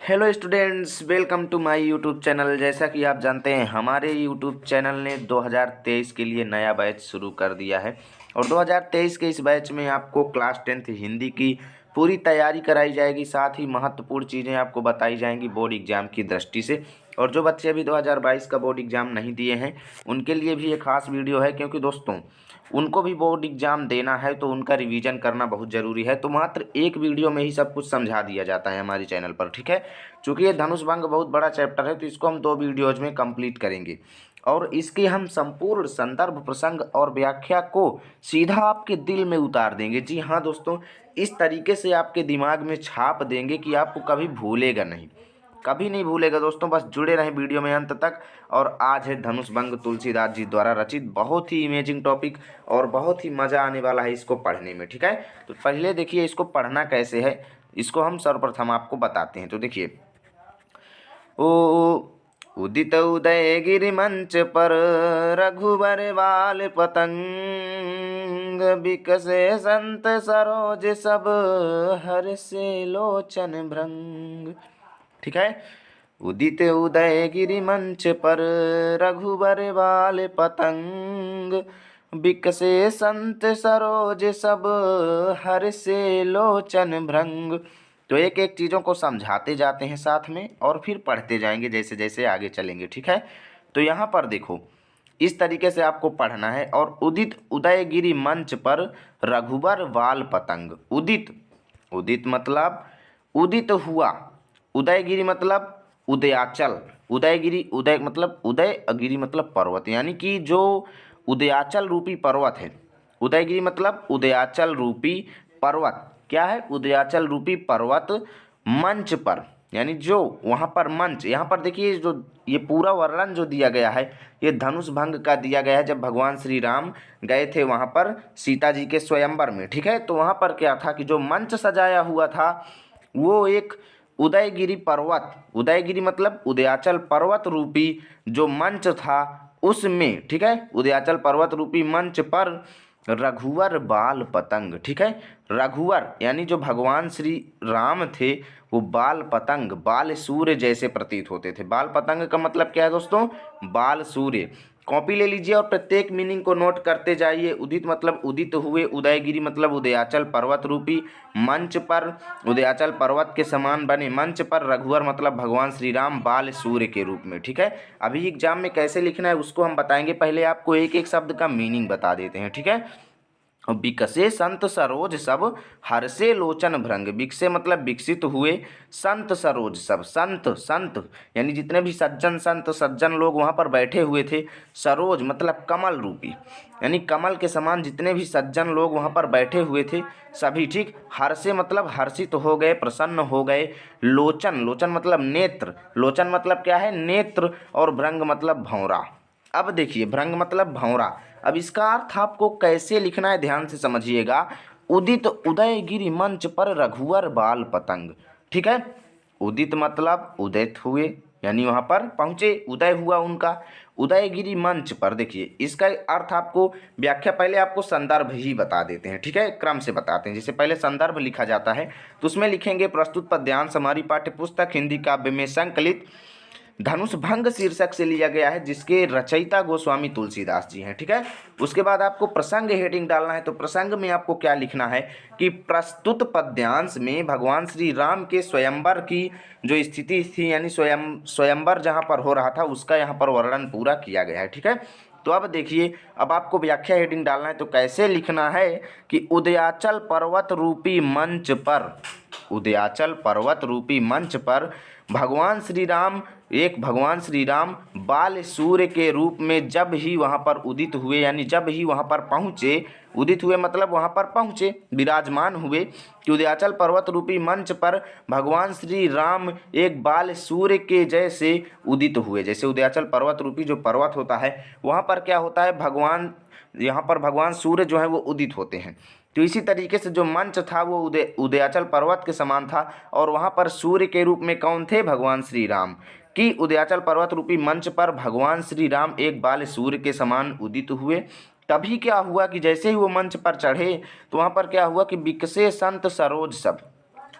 Hello students, welcome to my YouTube channel. जैसा कि आप जानते हैं, हमारे यूट्यूब चैनल ने 2023 के लिए नया बैच शुरू कर दिया है और 2023 के इस बैच में आपको क्लास 10th हिंदी की पूरी तैयारी कराई जाएगी। साथ ही महत्वपूर्ण चीज़ें आपको बताई जाएंगी बोर्ड एग्जाम की दृष्टि से। और जो बच्चे अभी 2022 का बोर्ड एग्ज़ाम नहीं दिए हैं, उनके लिए भी ये खास वीडियो है, क्योंकि दोस्तों उनको भी बोर्ड एग्ज़ाम देना है तो उनका रिवीजन करना बहुत ज़रूरी है। तो मात्र एक वीडियो में ही सब कुछ समझा दिया जाता है हमारे चैनल पर, ठीक है। चूँकि ये धनुष भंग बहुत बड़ा चैप्टर है, तो इसको हम 2 वीडियोज़ में कंप्लीट करेंगे और इसके हम संपूर्ण संदर्भ, प्रसंग और व्याख्या को सीधा आपके दिल में उतार देंगे। जी हाँ दोस्तों, इस तरीके से आपके दिमाग में छाप देंगे कि आपको कभी भूलेगा नहीं, कभी नहीं भूलेगा। दोस्तों बस जुड़े रहें वीडियो में अंत तक। और आज है धनुष भंग तुलसीदास जी द्वारा रचित, बहुत ही इमेजिंग टॉपिक और बहुत ही मज़ा आने वाला है इसको पढ़ने में, ठीक है। तो पहले देखिए इसको पढ़ना कैसे है, इसको हम सर्वप्रथम आपको बताते हैं। तो देखिए, ओ उदित उदय गिरि मंच पर रघुबर बाल पतंग, बिकसे संत सरोज सब हर्षे लोचन भृंग, ठीक है। उदित उदय गिरि मंच पर रघुबर बाल पतंग, बिकसे संत सरोज सब हर्षे लोचन भृंग। तो एक एक चीज़ों को समझाते जाते हैं साथ में और फिर पढ़ते जाएंगे जैसे जैसे आगे चलेंगे, ठीक है। तो यहाँ पर देखो, इस तरीके से आपको पढ़ना है। और उदित उदयगिरि मंच पर रघुबर बाल पतंग। उदित, उदित मतलब उदित हुआ, उदयगिरि मतलब उदयाचल, उदयगिरि उदय मतलब उदयगिरि मतलब पर्वत, यानी कि जो उदयाचल रूपी पर्वत है। उदयगिरि मतलब उदयाचल रूपी पर्वत, क्या है, उदयाचल रूपी पर्वत मंच पर, यानी जो वहाँ पर मंच। यहाँ पर देखिए जो ये पूरा वर्णन जो दिया गया है, ये धनुष भंग का दिया गया है जब भगवान श्री राम गए थे वहाँ पर सीता जी के स्वयंवर में, ठीक है। तो वहाँ पर क्या था कि जो मंच सजाया हुआ था वो एक उदयगिरि पर्वत, उदयगिरि मतलब उदयाचल पर्वत रूपी जो मंच था उसमें, ठीक है। उदयाचल पर्वत रूपी मंच पर रघुवर बाल पतंग, ठीक है। रघुवर यानी जो भगवान श्री राम थे वो बाल पतंग, बाल सूर्य जैसे प्रतीत होते थे। बाल पतंग का मतलब क्या है दोस्तों, बाल सूर्य। कॉपी ले लीजिए और प्रत्येक मीनिंग को नोट करते जाइए। उदित मतलब उदित हुए, उदयगिरि मतलब उदयाचल पर्वत रूपी मंच पर, उदयाचल पर्वत के समान बने मंच पर रघुवर मतलब भगवान श्री राम बाल सूर्य के रूप में, ठीक है। अभी एग्जाम में कैसे लिखना है उसको हम बताएंगे, पहले आपको एक एक शब्द का मीनिंग बता देते हैं, ठीक है। और बिकसे संत सरोज सब हर्षे लोचन भृंग। बिकसे मतलब विकसित हुए, संत सरोज सब, संत संत यानी जितने भी सज्जन संत सज्जन लोग वहाँ पर बैठे हुए थे। सरोज मतलब कमल रूपी, यानी कमल के समान जितने भी सज्जन लोग वहाँ पर बैठे हुए थे सभी, ठीक। हर्षे मतलब हर्षित हो गए, प्रसन्न हो गए। लोचन, लोचन मतलब नेत्र, लोचन मतलब क्या है, नेत्र। और भृंग मतलब भौरा। अब देखिए, भृंग मतलब भौरा। अब इसका अर्थ आपको कैसे लिखना है ध्यान से समझिएगा। उदित उदयगिरि मंच पर रघुवर बाल पतंग, ठीक है। उदित मतलब उदित हुए, यानी वहाँ पर पहुँचे, उदय हुआ उनका। उदयगिरि मंच पर, देखिए इसका अर्थ आपको व्याख्या पहले आपको संदर्भ ही बता देते हैं, ठीक है। क्रम से बताते हैं। जैसे पहले संदर्भ लिखा जाता है तो उसमें लिखेंगे प्रस्तुत पद्यांश हमारी पाठ्य पुस्तक हिंदी काव्य में संकलित धनुष भंग शीर्षक से लिया गया है, जिसके रचयिता गोस्वामी तुलसीदास जी हैं, ठीक है। उसके बाद आपको प्रसंग हेडिंग डालना है। तो प्रसंग में आपको क्या लिखना है कि प्रस्तुत पद्यांश में भगवान श्री राम के स्वयंवर की जो स्थिति थी, यानी स्वयंवर जहाँ पर हो रहा था उसका यहाँ पर वर्णन पूरा किया गया है, ठीक है। तो अब देखिए, अब आपको व्याख्या हेडिंग डालना है। तो कैसे लिखना है कि उदयाचल पर्वत रूपी मंच पर, उदयाचल पर्वत रूपी मंच पर भगवान श्री राम बाल सूर्य के रूप में जब ही वहाँ पर उदित हुए, यानी जब ही वहाँ पर पहुँचे, उदित हुए मतलब वहाँ पर पहुँचे, विराजमान हुए कि उदयाचल पर्वत रूपी मंच पर भगवान श्री राम एक बाल सूर्य के जैसे उदित हुए। जैसे उदयाचल पर्वत रूपी जो पर्वत होता है वहाँ पर क्या होता है, यहाँ पर भगवान सूर्य जो है वो उदित होते हैं। तो इसी तरीके से जो मंच था वो उदयाचल पर्वत के समान था और वहाँ पर सूर्य के रूप में कौन थे, भगवान श्री राम। कि उदयाचल पर्वत रूपी मंच पर भगवान श्री राम एक बाल सूर्य के समान उदित हुए। तभी क्या हुआ कि जैसे ही वो मंच पर चढ़े तो वहाँ पर क्या हुआ कि बिकसे संत सरोज सब,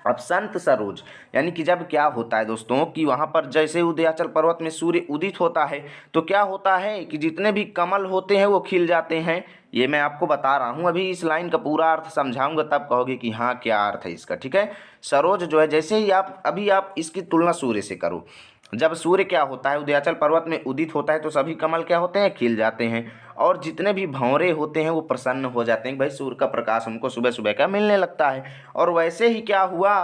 अब संत सरोज यानी कि जब क्या होता है दोस्तों कि वहाँ पर जैसे उदयाचल पर्वत में सूर्य उदित होता है तो क्या होता है कि जितने भी कमल होते हैं वो खिल जाते हैं। ये मैं आपको बता रहा हूँ, अभी इस लाइन का पूरा अर्थ समझाऊंगा तब कहोगे कि हाँ क्या अर्थ है इसका। ठीक है, सरोज जो है जैसे ही आप इसकी तुलना सूर्य से करो। जब सूर्य क्या होता है उदयाचल पर्वत में उदित होता है तो सभी कमल क्या होते हैं, खिल जाते हैं, और जितने भी भंवरे होते हैं वो प्रसन्न हो जाते हैं कि भाई सूर्य का प्रकाश हमको सुबह सुबह का मिलने लगता है। और वैसे ही क्या हुआ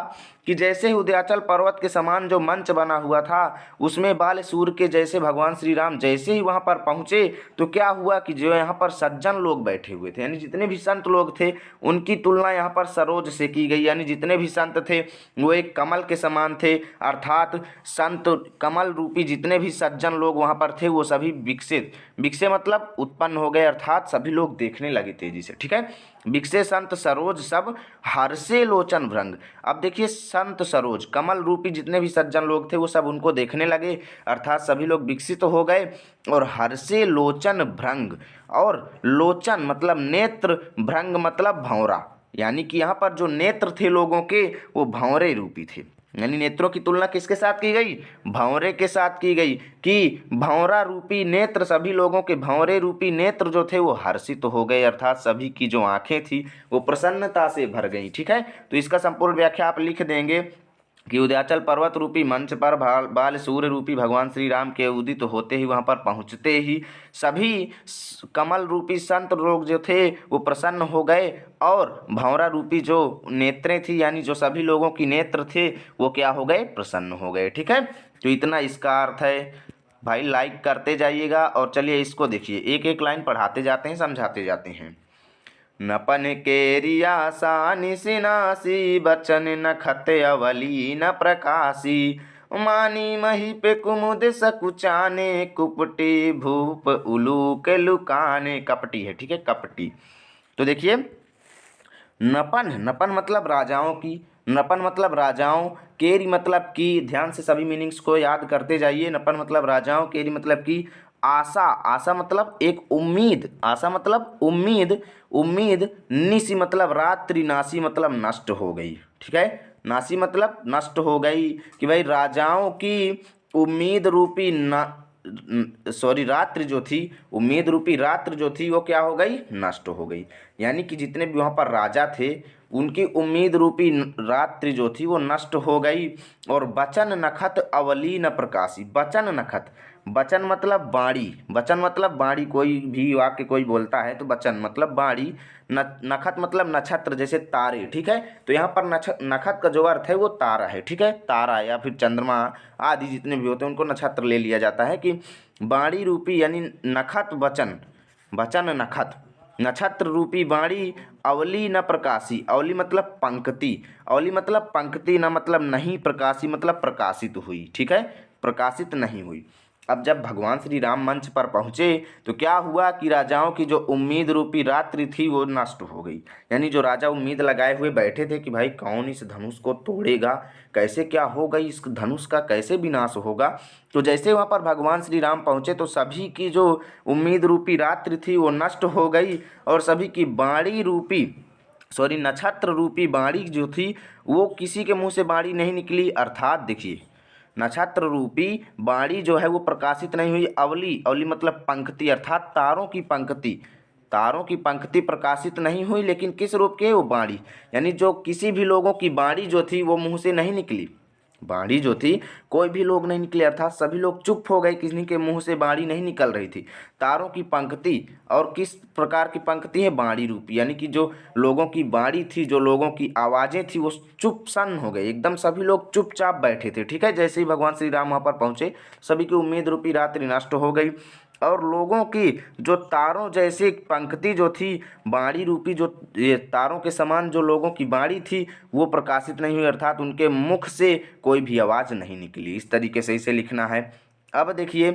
कि जैसे ही उदयाचल पर्वत के समान जो मंच बना हुआ था उसमें बाल सूर्य के जैसे भगवान श्री राम जैसे ही वहाँ पर पहुँचे तो क्या हुआ कि जो यहाँ पर सज्जन लोग बैठे हुए थे यानी जितने भी संत लोग थे उनकी तुलना यहाँ पर सरोज से की गई। यानी जितने भी संत थे वो एक कमल के समान थे, अर्थात संत कमल रूपी जितने भी सज्जन लोग वहाँ पर थे वो सभी विकसित, विकसे मतलब उत्पन्न हो गए, अर्थात सभी लोग देखने लगे तेजी से। ठीक है, विकसे संत सरोज सब हर्षे लोचन भृंग। अब देखिए संत सरोज कमल रूपी जितने भी सज्जन लोग थे वो सब उनको देखने लगे, अर्थात सभी लोग विकसित हो गए। और हर्षे लोचन भृंग, और लोचन मतलब नेत्र, भृंग मतलब भंवरा, यानी कि यहाँ पर जो नेत्र थे लोगों के वो भंवरे रूपी थे। यानी नेत्रों की तुलना किसके साथ की गई, भंवरे के साथ की गई कि भंवरा रूपी नेत्र, सभी लोगों के भंवरे रूपी नेत्र जो थे वो हर्षित हो गए, अर्थात सभी की जो आंखें थी वो प्रसन्नता से भर गई। ठीक है, तो इसका संपूर्ण व्याख्या आप लिख देंगे कि उदयाचल पर्वत रूपी मंच पर बाल सूर्य रूपी भगवान श्री राम के उदित होते ही वहाँ पर पहुँचते ही सभी कमल रूपी संत लोग जो थे वो प्रसन्न हो गए, और भंवरा रूपी जो नेत्रें थी यानी जो सभी लोगों की नेत्र थे वो क्या हो गए, प्रसन्न हो गए। ठीक है, तो इतना इसका अर्थ है भाई। लाइक करते जाइएगा और चलिए इसको देखिए, एक एक लाइन पढ़ाते जाते हैं समझाते जाते हैं। नपन केरिया सानि सिनासी बचन नखत अवली न प्रकाशी मानी मही पे कुमुद सकुचाने कुपटी भूप उलूक लुकाने। कपटी है, ठीक है, कपटी। तो देखिए नपन, नपन मतलब राजाओं की, नपन मतलब राजाओं, केरी मतलब की, ध्यान से सभी मीनिंग्स को याद करते जाइए। नपन मतलब राजाओं, केरी मतलब की, आशा, आशा मतलब एक उम्मीद, आशा मतलब उम्मीद, उम्मीद, निसी मतलब रात्रि, नासी मतलब नष्ट हो गई। ठीक है, नासी मतलब नष्ट हो गई कि भाई राजाओं की उम्मीद रूपी रात्रि जो थी, उम्मीद रूपी रात्रि जो थी वो क्या हो गई, नष्ट हो गई। यानी कि जितने भी वहाँ पर राजा थे उनकी उम्मीद रूपी रात्रि जो थी वो नष्ट हो गई। और बचन नखत अवली न प्रकाशी, बचन नखत, बचन मतलब बाणी, बचन मतलब बाणी, कोई भी वाक्य कोई बोलता है तो बचन मतलब बाणी, नखत मतलब नक्षत्र जैसे तारे। ठीक है, तो यहाँ पर नखत का जो अर्थ है वो तारा है। ठीक है, तारा या फिर चंद्रमा आदि जितने भी होते हैं उनको नक्षत्र ले लिया जाता है कि बाणी रूपी यानी नखत वचन, वचन नखत, नक्षत्र रूपी बाणी अवली न प्रकाशी, अवली मतलब पंक्ति, अवली मतलब पंक्ति, न मतलब नहीं, प्रकाशी मतलब प्रकाशित हुई। ठीक है, प्रकाशित नहीं हुई। अब जब भगवान श्री राम मंच पर पहुँचे तो क्या हुआ कि राजाओं की जो उम्मीद रूपी रात्रि थी वो नष्ट हो गई। यानी जो राजा उम्मीद लगाए हुए बैठे थे कि भाई कौन इस धनुष को तोड़ेगा, कैसे क्या होगा, इस धनुष का कैसे विनाश होगा, तो जैसे वहाँ पर भगवान श्री राम पहुँचे तो सभी की जो उम्मीद रूपी रात्रि थी वो नष्ट हो गई, और सभी की बाणी रूपी नक्षत्र रूपी बाणी जो थी वो किसी के मुँह से बाणी नहीं निकली, अर्थात देखिए नक्षत्र रूपी बाणी जो है वो प्रकाशित नहीं हुई। अवली, अवली मतलब पंक्ति, अर्थात तारों की पंक्ति, तारों की पंक्ति प्रकाशित नहीं हुई, लेकिन किस रूप के, वो बाणी, यानी जो किसी भी लोगों की बाणी जो थी वो मुंह से नहीं निकली, बाणी जो थी कोई भी लोग नहीं निकले, अर्थात सभी लोग चुप हो गए, किसी के मुंह से बाणी नहीं निकल रही थी। तारों की पंक्ति, और किस प्रकार की पंक्ति है, बाणी रूपी, यानी कि जो लोगों की बाणी थी, जो लोगों की आवाज़ें थी वो चुप सन हो गए, एकदम सभी लोग चुपचाप बैठे थे। ठीक है, जैसे ही भगवान श्री राम वहाँ पर पहुँचे सभी की उम्मीद रूपी रात्रि नष्ट हो गई, और लोगों की जो तारों जैसी पंक्ति जो थी, बाणी रूपी जो ये तारों के समान जो लोगों की बाणी थी वो प्रकाशित नहीं हुई, अर्थात उनके मुख से कोई भी आवाज़ नहीं निकली। इस तरीके से इसे लिखना है। अब देखिए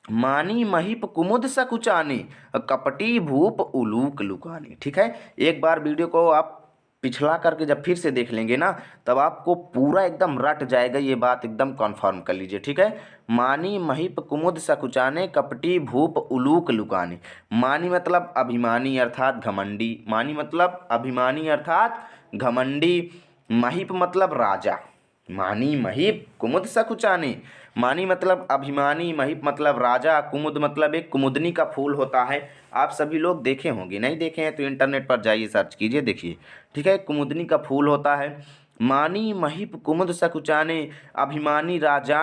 मानी महिप कुमुद सकुचानी कपटी भूप उलूक लुकानी। ठीक है, एक बार वीडियो को आप पिछला करके जब फिर से देख लेंगे ना तब आपको पूरा एकदम रट जाएगा, ये बात एकदम कन्फर्म कर लीजिए। ठीक है, मानी महिप कुमुद सकुचाने कपटी भूप उलूक लुकाने। मानी मतलब अभिमानी अर्थात घमंडी, मानी मतलब अभिमानी अर्थात घमंडी, महिप मतलब राजा, मानी महिप कुमुद सकुचाने, मानी मतलब अभिमानी, महिप मतलब राजा, कुमुद मतलब एक कुमुदनी का फूल होता है। आप सभी लोग देखे होंगे, नहीं देखे हैं तो इंटरनेट पर जाइए सर्च कीजिए देखिए, ठीक है। कुमुदनी का फूल होता है। मानी महिप कुमुद सकुचाने, अभिमानी राजा,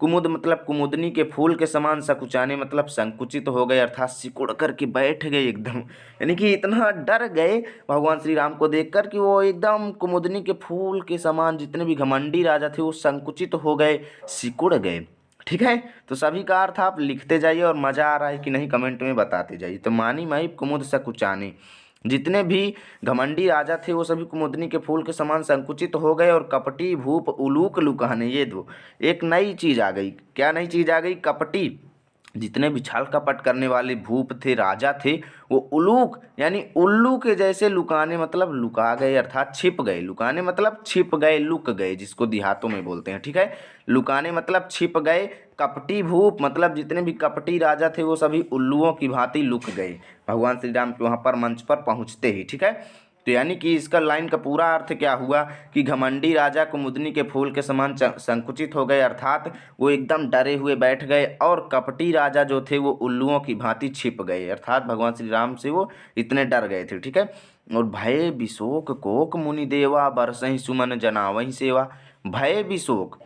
कुमुद मतलब कुमुदनी के फूल के समान, सकुचाने मतलब संकुचित हो गए अर्थात सिकुड़ करके बैठ गए एकदम, यानी कि इतना डर गए भगवान श्री राम को देखकर कि वो एकदम कुमुदनी के फूल के समान, जितने भी घमंडी राजा थे वो संकुचित हो गए, सिकुड़ गए, ठीक है। तो सभी का अर्थ आप लिखते जाइए और मज़ा आ रहा है कि नहीं कमेंट में बताते जाइए। तो मानी महिप कुमुद सकुचाने, जितने भी घमंडी राजा थे वो सभी कुमुदनी के फूल के समान संकुचित हो गए, और कपटी भूप उलूक लुकाने, ये दो एक नई चीज आ गई। क्या नई चीज आ गई? कपटी, जितने भी छल कपट करने वाले भूप थे, राजा थे, वो उलूक यानी उल्लू के जैसे लुकाने मतलब लुका गए अर्थात छिप गए, लुकाने मतलब छिप गए, लुक गए, जिसको देहातों में बोलते हैं, ठीक है। लुकाने मतलब छिप गए। कपटी भूप मतलब जितने भी कपटी राजा थे वो सभी उल्लुओं की भांति लुक गए भगवान श्री राम के वहाँ पर मंच पर पहुँचते ही, ठीक है। तो यानी कि इसका लाइन का पूरा अर्थ क्या हुआ कि घमंडी राजा कुमुदनी के फूल के समान संकुचित हो गए अर्थात वो एकदम डरे हुए बैठ गए, और कपटी राजा जो थे वो उल्लुओं की भांति छिप गए अर्थात भगवान श्री राम से वो इतने डर गए थे, ठीक है। और भय विशोक कोक मुनि देवा, बरसहि सुमन जनावहि सेवा। भय विशोक,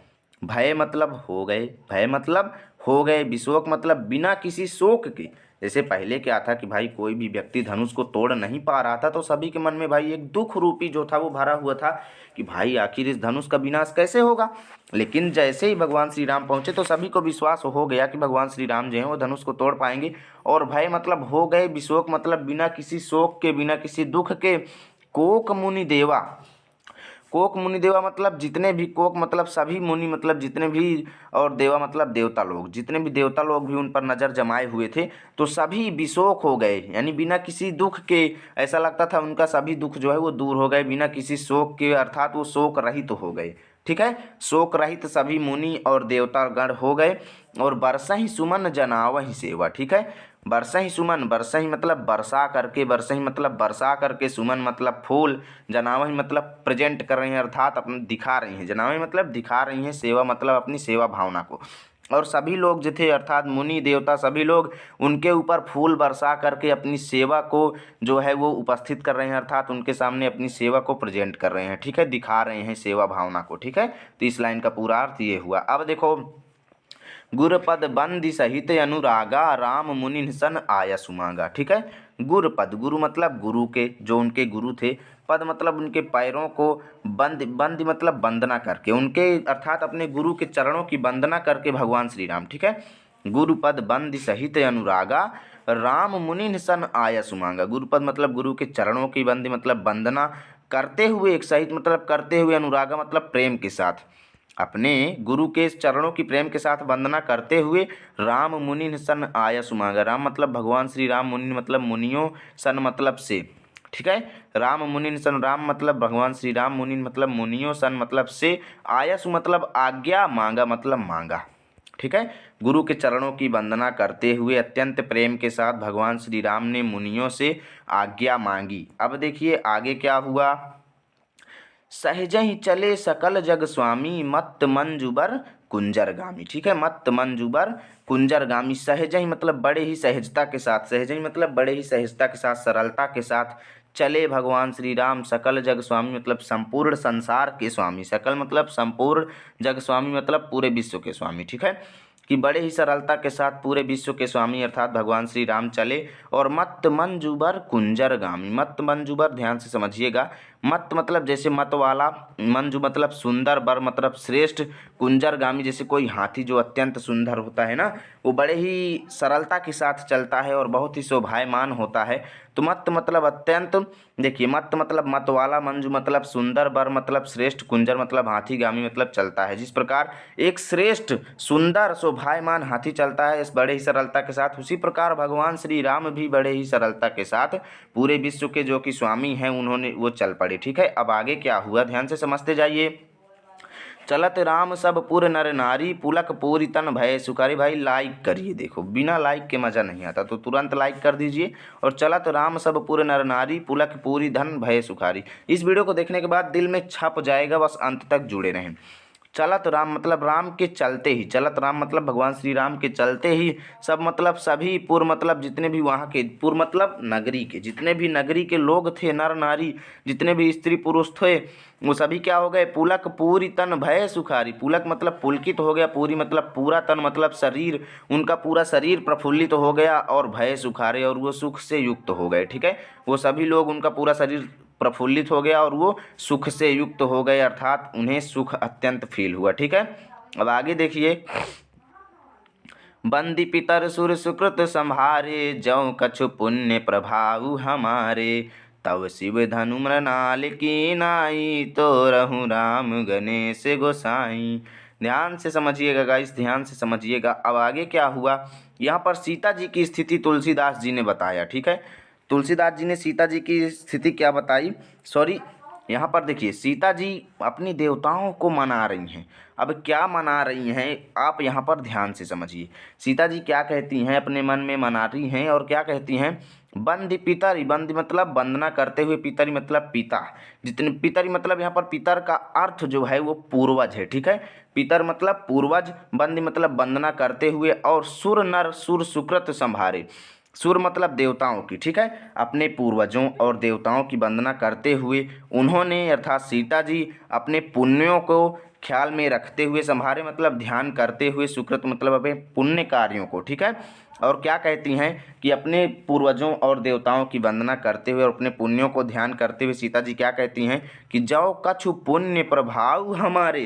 भय मतलब हो गए, भय मतलब हो गए, विशोक मतलब बिना किसी शोक के। जैसे पहले क्या था कि भाई कोई भी व्यक्ति धनुष को तोड़ नहीं पा रहा था तो सभी के मन में भाई एक दुख रूपी जो था वो भरा हुआ था कि भाई आखिर इस धनुष का विनाश कैसे होगा। लेकिन जैसे ही भगवान श्री राम पहुंचे तो सभी को विश्वास हो गया कि भगवान श्री राम जो है वो धनुष को तोड़ पाएंगे। और भय मतलब हो गए, विशोक मतलब बिना किसी शोक के, बिना किसी दुख के। कोक मुनि देवा, कोक मुनि देवा मतलब जितने भी, कोक मतलब सभी, मुनि मतलब जितने भी, और देवा मतलब देवता लोग, जितने भी देवता लोग भी उन पर नज़र जमाए हुए थे तो सभी विशोक हो गए, यानी बिना किसी दुख के। ऐसा लगता था उनका सभी दुख जो है वो दूर हो गए बिना किसी शोक के, अर्थात वो शोक रहित हो गए, ठीक है। शोक रहित सभी मुनि और देवता गण हो गए। और बरसहि सुमन जनावहि सेवा, ठीक है। बरसहि सुमन, बरसहि मतलब वर्षा करके, बरसहि मतलब वर्षा करके, सुमन मतलब फूल, जनावहि मतलब प्रेजेंट कर रही हैं अर्थात अपने दिखा रही हैं, जनावहि मतलब दिखा रही हैं, सेवा मतलब अपनी सेवा भावना को। और सभी लोग जो थे अर्थात मुनि देवता सभी लोग उनके ऊपर फूल बरसा करके अपनी सेवा को जो है वो उपस्थित कर रहे हैं, अर्थात उनके सामने अपनी सेवा को प्रेजेंट कर रहे हैं, ठीक है, दिखा रहे हैं सेवा भावना को, ठीक है। तो इस लाइन का पूरा अर्थ ये हुआ। अब देखो, गुरपद बंदी सहित अनुरागा, राम मुनि सन आया सुमांगा, ठीक है। गुरपद, गुरु मतलब गुरु के, जो उनके गुरु थे, पद मतलब उनके पैरों को, बंद, बंद मतलब वंदना करके, उनके अर्थात अपने गुरु के चरणों की वंदना करके भगवान श्री राम, ठीक है। गुरुपद बंदी सहित अनुरागा, राम मुनि सन आया सुमांगा। गुरुपद मतलब गुरु के चरणों की, बंदी मतलब वंदना करते हुए, एक सहित मतलब करते हुए, अनुरागा मतलब प्रेम के साथ, अपने गुरु के चरणों की प्रेम के साथ वंदना करते हुए, राम मुनि सन आया सुमांगा। राम मतलब भगवान श्री राम, मुनि मतलब मुनियों, सन मतलब से, ठीक है। राम मुनि सन, राम मतलब भगवान श्री राम, मुनि मतलब मुनियों, सन मतलब से, आयसु मतलब आज्ञा, मांगा मतलब मांगा, ठीक है। गुरु के चरणों की वंदना करते हुए अत्यंत प्रेम के साथ भगवान श्री राम ने मुनियों से आज्ञा मांगी। अब देखिए आगे क्या हुआ। सहजहि चले सकल जग स्वामी, मत्त मंजुबर कुंजरगामी, ठीक है। मत्त मंजुबर कुंजरगामी, सहजहि मतलब बड़े ही सहजता के साथ, सहजहि मतलब बड़े ही सहजता के साथ, सरलता के साथ चले भगवान श्री राम, सकल जग स्वामी मतलब संपूर्ण संसार के स्वामी, सकल मतलब संपूर्ण, जग स्वामी मतलब पूरे विश्व के स्वामी, ठीक है। कि बड़े ही सरलता के साथ पूरे विश्व के स्वामी अर्थात भगवान श्री राम चले। और मत्त मंजुबर कुंजरगामी, मत्त मंजुबर ध्यान से समझिएगा, मत मतलब जैसे मत वाला, मंजू मतलब सुंदर, बर मतलब श्रेष्ठ, कुंजरगामी जैसे कोई हाथी जो अत्यंत सुंदर होता है ना, वो बड़े ही सरलता के साथ चलता है और बहुत ही शोभायमान होता है। तो मत मतलब अत्यंत, देखिए मत मतलब मत वाला, मंजू मतलब सुंदर, बर मतलब श्रेष्ठ, कुंजर मतलब हाथी, गामी मतलब चलता है। जिस प्रकार एक श्रेष्ठ सुंदर शोभायमान हाथी चलता है इस बड़े ही सरलता के साथ, उसी प्रकार भगवान श्री राम भी बड़े ही सरलता के साथ पूरे विश्व के जो कि स्वामी हैं उन्होंने वो चल पड़े, ठीक है। अब आगे क्या हुआ ध्यान से समझते जाइए। चलत राम सब पुर नर नारी, पुलक पूरी तन भय सुखारी। भाई लाइक करिए, देखो बिना लाइक के मज़ा नहीं आता, तो तुरंत लाइक कर दीजिए। और चलत राम सब पुर नर नारी, पुलक पूरी धन भय सुखारी। इस वीडियो को देखने के बाद दिल में छप जाएगा, बस अंत तक जुड़े रहें। चलत राम मतलब राम के चलते ही, चलत राम मतलब भगवान श्री राम के चलते ही, सब मतलब सभी, पुर मतलब जितने भी वहाँ के, पुर मतलब नगरी के जितने भी नगरी के लोग थे, नर नारी जितने भी स्त्री पुरुष थे, वो सभी क्या हो गए, पुलक पूरी तन भय सुखारी। पुलक मतलब पुलकित हो गया, पूरी मतलब पूरा, तन मतलब शरीर, उनका पूरा शरीर प्रफुल्लित हो गया, और भय सुखारे और वो सुख से युक्त हो गए। ठीक है, वो सभी लोग, उनका पूरा शरीर प्रफुल्लित हो गया और वो सुख से युक्त हो गए, अर्थात उन्हें सुख अत्यंत फील हुआ। ठीक है, अब आगे देखिए। बंदी पितर सुर सुकृत संहारे, जौ कछु पुण्य प्रभाव हमारे, तव शिव धनु मृणाल की नाई, तो रहूं राम गणेश गोसाई। ध्यान से समझिएगा गाइस, ध्यान से समझिएगा। अब आगे क्या हुआ, यहाँ पर सीता जी की स्थिति तुलसीदास जी ने बताया। ठीक है, तुलसीदास जी ने सीता जी की स्थिति क्या बताई, सॉरी, यहाँ पर देखिए सीता जी अपनी देवताओं को मना रही हैं। अब क्या मना रही हैं, आप यहाँ पर ध्यान से समझिए। सीता जी क्या कहती हैं, अपने मन में मना रही हैं, और क्या कहती हैं, बंदी पितरी, बंदी मतलब वंदना करते हुए, पितरी मतलब पिता, जितने पितरी मतलब यहाँ पर पितर का अर्थ जो है वो पूर्वज है। ठीक है, पितर मतलब पूर्वज, बंदी मतलब वंदना करते हुए, और सुर नर सुर सुकृत संभारे, सुर मतलब देवताओं की। ठीक है, अपने पूर्वजों और देवताओं की वंदना करते हुए उन्होंने, अर्थात सीता जी, अपने पुण्यों को ख्याल में रखते हुए, संभारे मतलब ध्यान करते हुए, सुकृत मतलब अपने पुण्य कार्यों को। ठीक है, और क्या कहती हैं कि अपने पूर्वजों और देवताओं की वंदना करते हुए और अपने पुण्यों को ध्यान करते हुए सीता जी क्या कहती हैं कि जौ कछु पुण्य प्रभाव हमारे,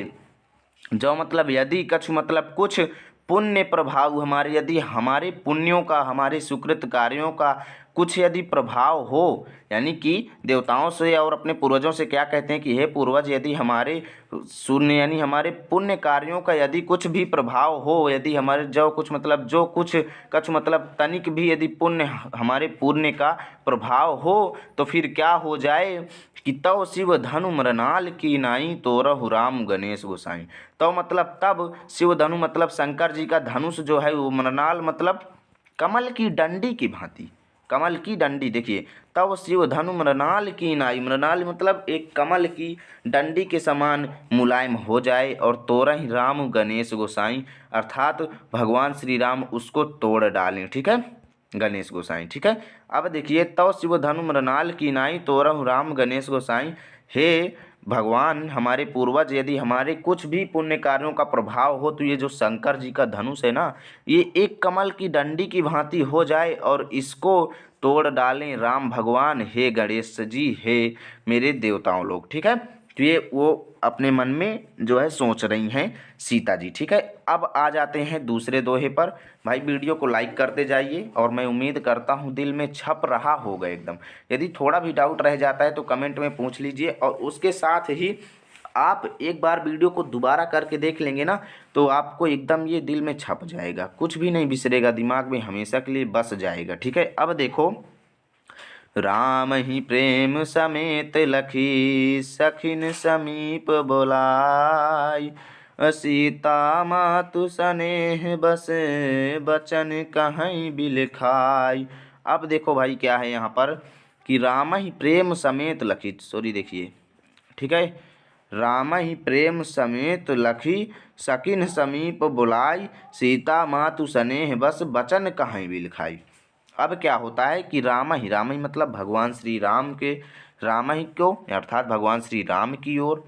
जो मतलब यदि, कछु मतलब कुछ, पुण्य प्रभाव हमारे, यदि हमारे पुण्यों का, हमारे सुकृत कार्यों का कुछ यदि प्रभाव हो, यानी कि देवताओं से और अपने पूर्वजों से क्या कहते हैं कि हे पूर्वज, यदि हमारे शून्य यानी हमारे पुण्य कार्यों का यदि कुछ भी प्रभाव हो, यदि हमारे जो कुछ मतलब, जो कुछ कछ मतलब तनिक भी यदि पुण्य, हमारे पुण्य का प्रभाव हो, तो फिर क्या हो जाए कि तव शिव धनु मृणाल की नाई, तो रहु राम गणेश गोसाई। तो मतलब तब शिव धनु मतलब शंकर जी का धनुष जो है वो मृणाल मतलब कमल की डंडी की भांति, कमल की डंडी, देखिए, तब शिव धनु मृणाल की नाई, मृणाल मतलब एक कमल की डंडी के समान मुलायम हो जाए, और तोरहि राम गणेश गोसाई, अर्थात भगवान श्री राम उसको तोड़ डालें। ठीक है, गणेश गोसाई। ठीक है, अब देखिए, तव शिव धनु मृणाल की नाई, तोरहु राम गणेश गोसाई। हे भगवान, हमारे पूर्वज यदि हमारे कुछ भी पुण्य कार्यों का प्रभाव हो, तो ये जो शंकर जी का धनुष है ना, ये एक कमल की डंडी की भांति हो जाए और इसको तोड़ डालें राम भगवान, हे गणेश जी, हे मेरे देवताओं लोग। ठीक है, तो ये वो अपने मन में जो है सोच रही हैं सीता जी। ठीक है, अब आ जाते हैं दूसरे दोहे पर। भाई वीडियो को लाइक करते जाइए, और मैं उम्मीद करता हूँ दिल में छप रहा होगा एकदम। यदि थोड़ा भी डाउट रह जाता है तो कमेंट में पूछ लीजिए, और उसके साथ ही आप एक बार वीडियो को दोबारा करके देख लेंगे ना, तो आपको एकदम ये दिल में छप जाएगा, कुछ भी नहीं बिसरेगा, दिमाग में हमेशा के लिए बस जाएगा। ठीक है, अब देखो, राम ही प्रेम समेत लखी, सखिन समीप बोलाई, सीता मातु स्नेह बसे, बचन कहीं बिलखाई। अब देखो भाई क्या है यहाँ पर कि राम ही प्रेम समेत लखी, सॉरी देखिए, ठीक है, राम ही प्रेम समेत लखी, सकिन समीप बुलाई, सीता मातु स्नेह बस, बचन कहीं बिलखाई। अब क्या होता है कि राम ही मतलब भगवान श्री राम के, राम ही को अर्थात भगवान श्री राम की ओर,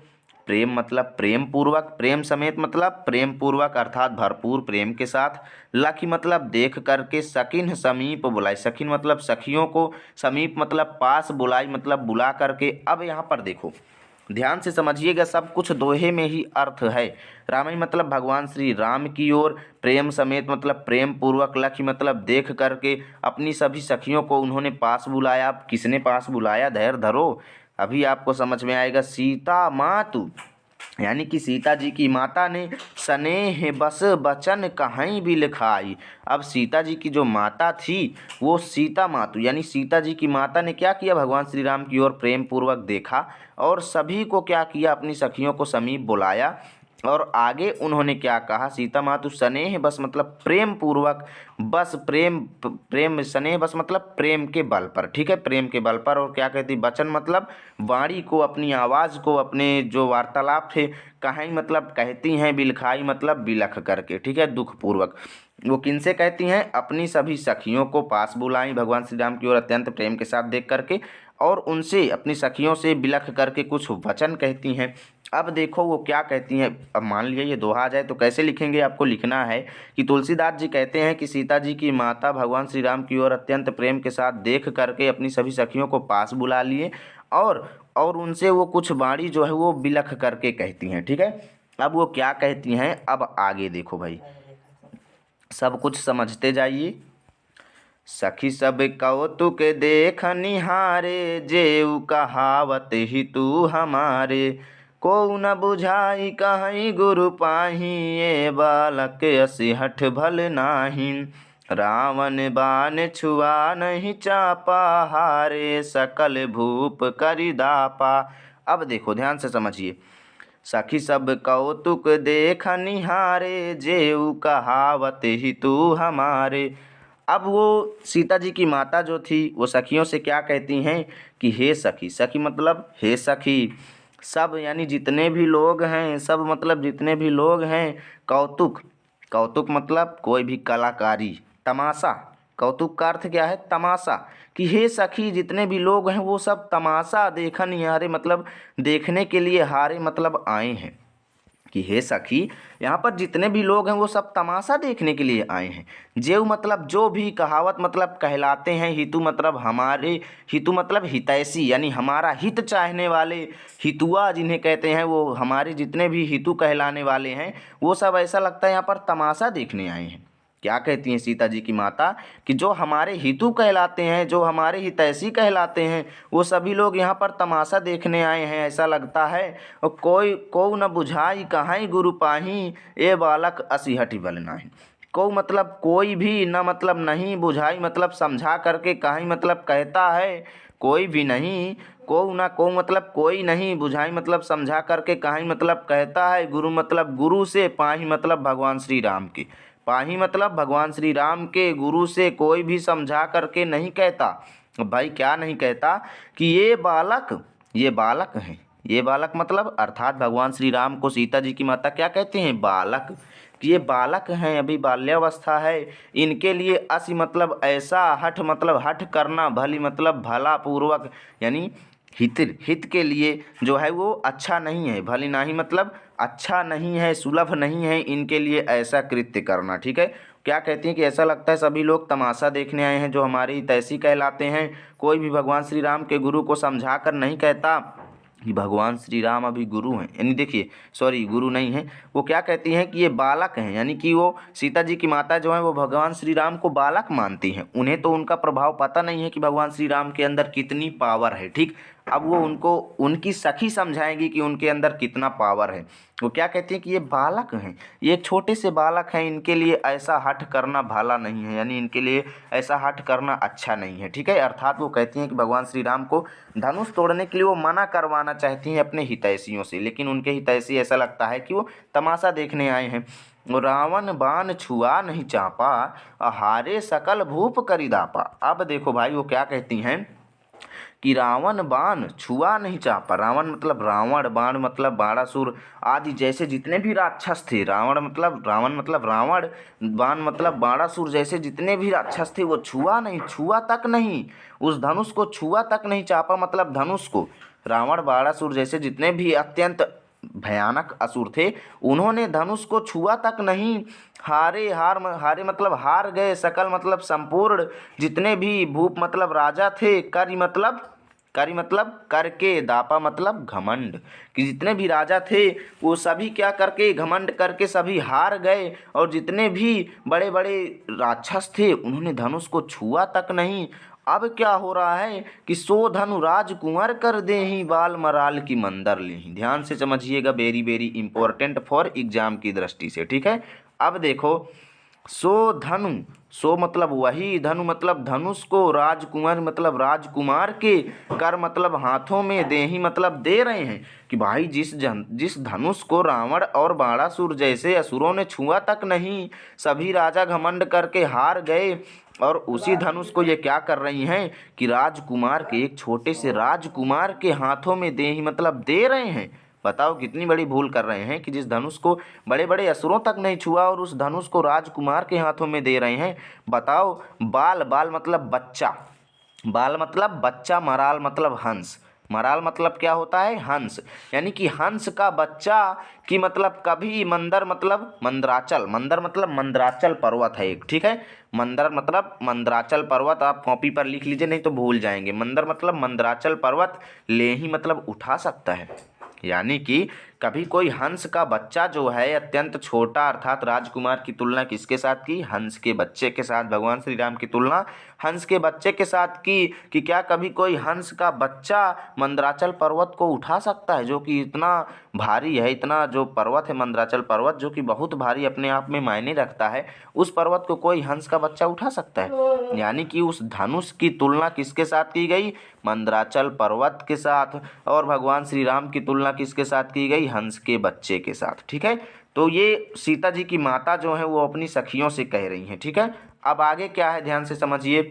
प्रेम मतलब प्रेम पूर्वक, प्रेम समेत मतलब प्रेम पूर्वक अर्थात भरपूर प्रेम के साथ, लखी मतलब देख करके, सकिन समीप बुलाई, सकिन मतलब सखियों को, समीप मतलब पास, बुलाई मतलब बुला करके। अब यहाँ पर देखो, ध्यान से समझिएगा, सब कुछ दोहे में ही अर्थ है। राम ही मतलब भगवान श्री राम की ओर, प्रेम समेत मतलब प्रेम पूर्वक, लक्ष्य मतलब देख करके, अपनी सभी सखियों को उन्होंने पास बुलाया। किसने पास बुलाया, धैर्य धरो, अभी आपको समझ में आएगा। सीता मातु यानी कि सीता जी की माता ने, स्नेह बस बचन कहीं भी लिखाई। अब सीता जी की जो माता थी वो सीता मातु यानी सीता जी की माता ने क्या किया, भगवान श्री राम की ओर प्रेम पूर्वक देखा, और सभी को क्या किया, अपनी सखियों को समीप बुलाया, और आगे उन्होंने क्या कहा, सीता मातु स्नेह बस मतलब प्रेम पूर्वक, बस प्रेम स्नेह बस मतलब प्रेम के बल पर, ठीक है, प्रेम के बल पर। और क्या कहती, वचन मतलब वाणी को, अपनी आवाज़ को, अपने जो वार्तालाप थे, कहाई मतलब कहती हैं, बिलखाई मतलब बिलख करके, ठीक है, दुख पूर्वक। वो किनसे कहती हैं, अपनी सभी सखियों को पास बुलाई भगवान श्री राम की ओर अत्यंत प्रेम के साथ देख करके, और उनसे अपनी सखियों से बिलख करके कुछ वचन कहती हैं। अब देखो वो क्या कहती हैं। अब मान लीजिए ये दोहा आ जाए तो कैसे लिखेंगे, आपको लिखना है कि तुलसीदास जी कहते हैं कि सीता जी की माता भगवान श्री राम की ओर अत्यंत प्रेम के साथ देख करके अपनी सभी सखियों को पास बुला लिए, और उनसे वो कुछ वाणी जो है वो बिलख करके कहती हैं, ठीक है। अब वो क्या कहती हैं, अब आगे देखो भाई, सब कुछ समझते जाइए। सखी सब कौतुक देख निहारे, जेऊ कहावत ही तू हमारे, को न बुझाई कहीं गुरु पाही, ये बालक असी हठ भल नाही, रावण बाण छुआ नहीं चापा, हारे सकल भूप करि दापा। अब देखो ध्यान से समझिए, सखी सब कौतुक देख निहारे, जेऊ कहावत ही तू हमारे। अब वो सीता जी की माता जो थी वो सखियों से क्या कहती हैं कि हे सखी, सखी मतलब हे सखी, सब यानी जितने भी लोग हैं, सब मतलब जितने भी लोग हैं, कौतुक, कौतुक मतलब कोई भी कलाकारी, तमाशा, कौतुक का अर्थ क्या है, तमाशा, कि हे सखी जितने भी लोग हैं वो सब तमाशा देखन हारे मतलब देखने के लिए हारे मतलब आए हैं, कि हे सखी यहाँ पर जितने भी लोग हैं वो सब तमाशा देखने के लिए आए हैं। जेऊ मतलब जो भी, कहावत मतलब कहलाते हैं, हितु मतलब हमारे, हितु मतलब हितैषी यानी हमारा हित चाहने वाले, हितुआ जिन्हें कहते हैं, वो हमारे जितने भी हितु कहलाने वाले हैं वो सब ऐसा लगता है यहाँ पर तमाशा देखने आए हैं। क्या कहती हैं सीता जी की माता कि जो हमारे हितु कहलाते हैं, जो हमारे हितैषी कहलाते हैं, वो सभी लोग यहाँ पर तमाशा देखने आए हैं ऐसा लगता है। और कोई को न बुझाई कहाई गुरु पाही, ये बालक असिहठि बल नाही। को मतलब कोई भी, न मतलब नहीं, बुझाई मतलब समझा करके, कहाई मतलब कहता है, कोई भी नहीं, को ना को मतलब कोई नहीं, बुझाई मतलब समझा करके, कहाई मतलब कहता है, गुरु मतलब गुरु से, पाही मतलब भगवान श्री राम के, पाही मतलब भगवान श्री राम के गुरु से कोई भी समझा करके नहीं कहता। भाई क्या नहीं कहता कि ये बालक हैं, ये बालक मतलब अर्थात भगवान श्री राम को सीता जी की माता क्या कहते हैं, बालक, कि ये बालक हैं, अभी बाल्यावस्था है, इनके लिए असी मतलब ऐसा, हठ मतलब हठ करना, भली मतलब भला पूर्वक, यानी हित के लिए जो है वो अच्छा नहीं है, भली नाही मतलब अच्छा नहीं है, सुलभ नहीं है इनके लिए ऐसा कृत्य करना, ठीक है। क्या कहती हैं कि ऐसा लगता है सभी लोग तमाशा देखने आए हैं जो हमारे हितैषी कहलाते हैं, कोई भी भगवान श्री राम के गुरु को समझा कर नहीं कहता कि भगवान श्री राम अभी गुरु हैं, यानी देखिए सॉरी गुरु नहीं हैं, वो क्या कहती हैं कि ये बालक हैं, यानी कि वो सीता जी की माता जो है वो भगवान श्री राम को बालक मानती हैं, उन्हें तो उनका प्रभाव पता नहीं है कि भगवान श्री राम के अंदर कितनी पावर है, ठीक। अब वो उनको उनकी सखी समझाएंगी कि उनके अंदर कितना पावर है। वो क्या कहती है कि ये बालक हैं, ये छोटे से बालक हैं, इनके लिए ऐसा हठ करना भला नहीं है, यानी इनके लिए ऐसा हठ करना अच्छा नहीं है, ठीक है। अर्थात वो कहती हैं कि भगवान श्री राम को धनुष तोड़ने के लिए वो मना करवाना चाहती हैं अपने हितैषियों से, लेकिन उनके हितैषी ऐसा लगता है कि वो तमाशा देखने आए हैं। रावण बाण छुआ नहीं चापा, हारे सकल भूप करि दापा। अब देखो भाई वो क्या कहती हैं कि रावण बाण छुआ नहीं चापा, रावण मतलब रावण, बाण मतलब बाणासुर आदि जैसे जितने भी राक्षस थे, रावण मतलब रावण, बाण मतलब बाणासुर जैसे जितने भी राक्षस थे वो छुआ नहीं, छुआ तक नहीं, उस धनुष को छुआ तक नहीं, चापा मतलब धनुष को, रावण बाणासुर जैसे जितने भी अत्यंत भयानक असुर थे उन्होंने धनुष को छुआ तक नहीं, हारे मतलब हार गए, सकल मतलब संपूर्ण जितने भी, भूप मतलब राजा थे, करी मतलब करके, दापा मतलब घमंड, कि जितने भी राजा थे वो सभी क्या करके, घमंड करके सभी हार गए, और जितने भी बड़े बड़े राक्षस थे उन्होंने धनुष को छुआ तक नहीं। अब क्या हो रहा है कि सो धनु राजकुंवर कर देहि, बाल मराल की मंदर लेहि। ध्यान से समझिएगा, very very important for exam की दृष्टि से, ठीक है। अब देखो सो धनु, सो मतलब वही, धनु मतलब धनुष को, राजकुमार मतलब राजकुमार के, कर मतलब हाथों में, देही मतलब दे रहे हैं। कि भाई जिस धनुष को रावण और बाणासुर जैसे असुरों ने छुआ तक नहीं, सभी राजा घमंड करके हार गए, और उसी धनुष को ये क्या कर रही हैं कि राजकुमार के, एक छोटे से राजकुमार के हाथों में देही मतलब दे रहे हैं। बताओ कितनी बड़ी भूल कर रहे हैं कि जिस धनुष को बड़े बड़े असुरों तक नहीं छुआ और उस धनुष को राजकुमार के हाथों में दे रहे हैं। बताओ, बाल, बाल मतलब बच्चा, बाल मतलब बच्चा, मराल मतलब हंस, मराल मतलब क्या होता है, हंस, यानी कि हंस का बच्चा। कि मतलब कभी मंदर मतलब मंदराचल, मंदर मतलब मंदराचल पर्वत है एक, ठीक है। मंदर मतलब मंदराचल पर्वत, आप कॉपी पर लिख लीजिए नहीं तो भूल जाएंगे। मंदर मतलब मंदराचल पर्वत, लेही मतलब उठा सकता है। यानी कि कभी कोई हंस का बच्चा जो है अत्यंत छोटा, अर्थात राजकुमार की तुलना किसके साथ की, हंस के बच्चे के साथ। भगवान श्री राम की तुलना हंस के बच्चे के साथ की कि क्या कभी कोई हंस का बच्चा मंदराचल पर्वत को उठा सकता है, जो कि इतना भारी है, इतना जो पर्वत है मंदराचल पर्वत, जो कि बहुत भारी अपने आप में मायने रखता है, उस पर्वत को कोई हंस का बच्चा उठा सकता है। यानी कि उस धनुष की तुलना किसके साथ की गई, मंदराचल पर्वत के साथ। और भगवान श्री राम की तुलना किसके साथ की गई, हंस के बच्चे के साथ, ठीक है। तो ये सीता जी की माता जो है वो अपनी सखियों से कह रही हैं, ठीक है। अब आगे क्या है ध्यान से समझिए।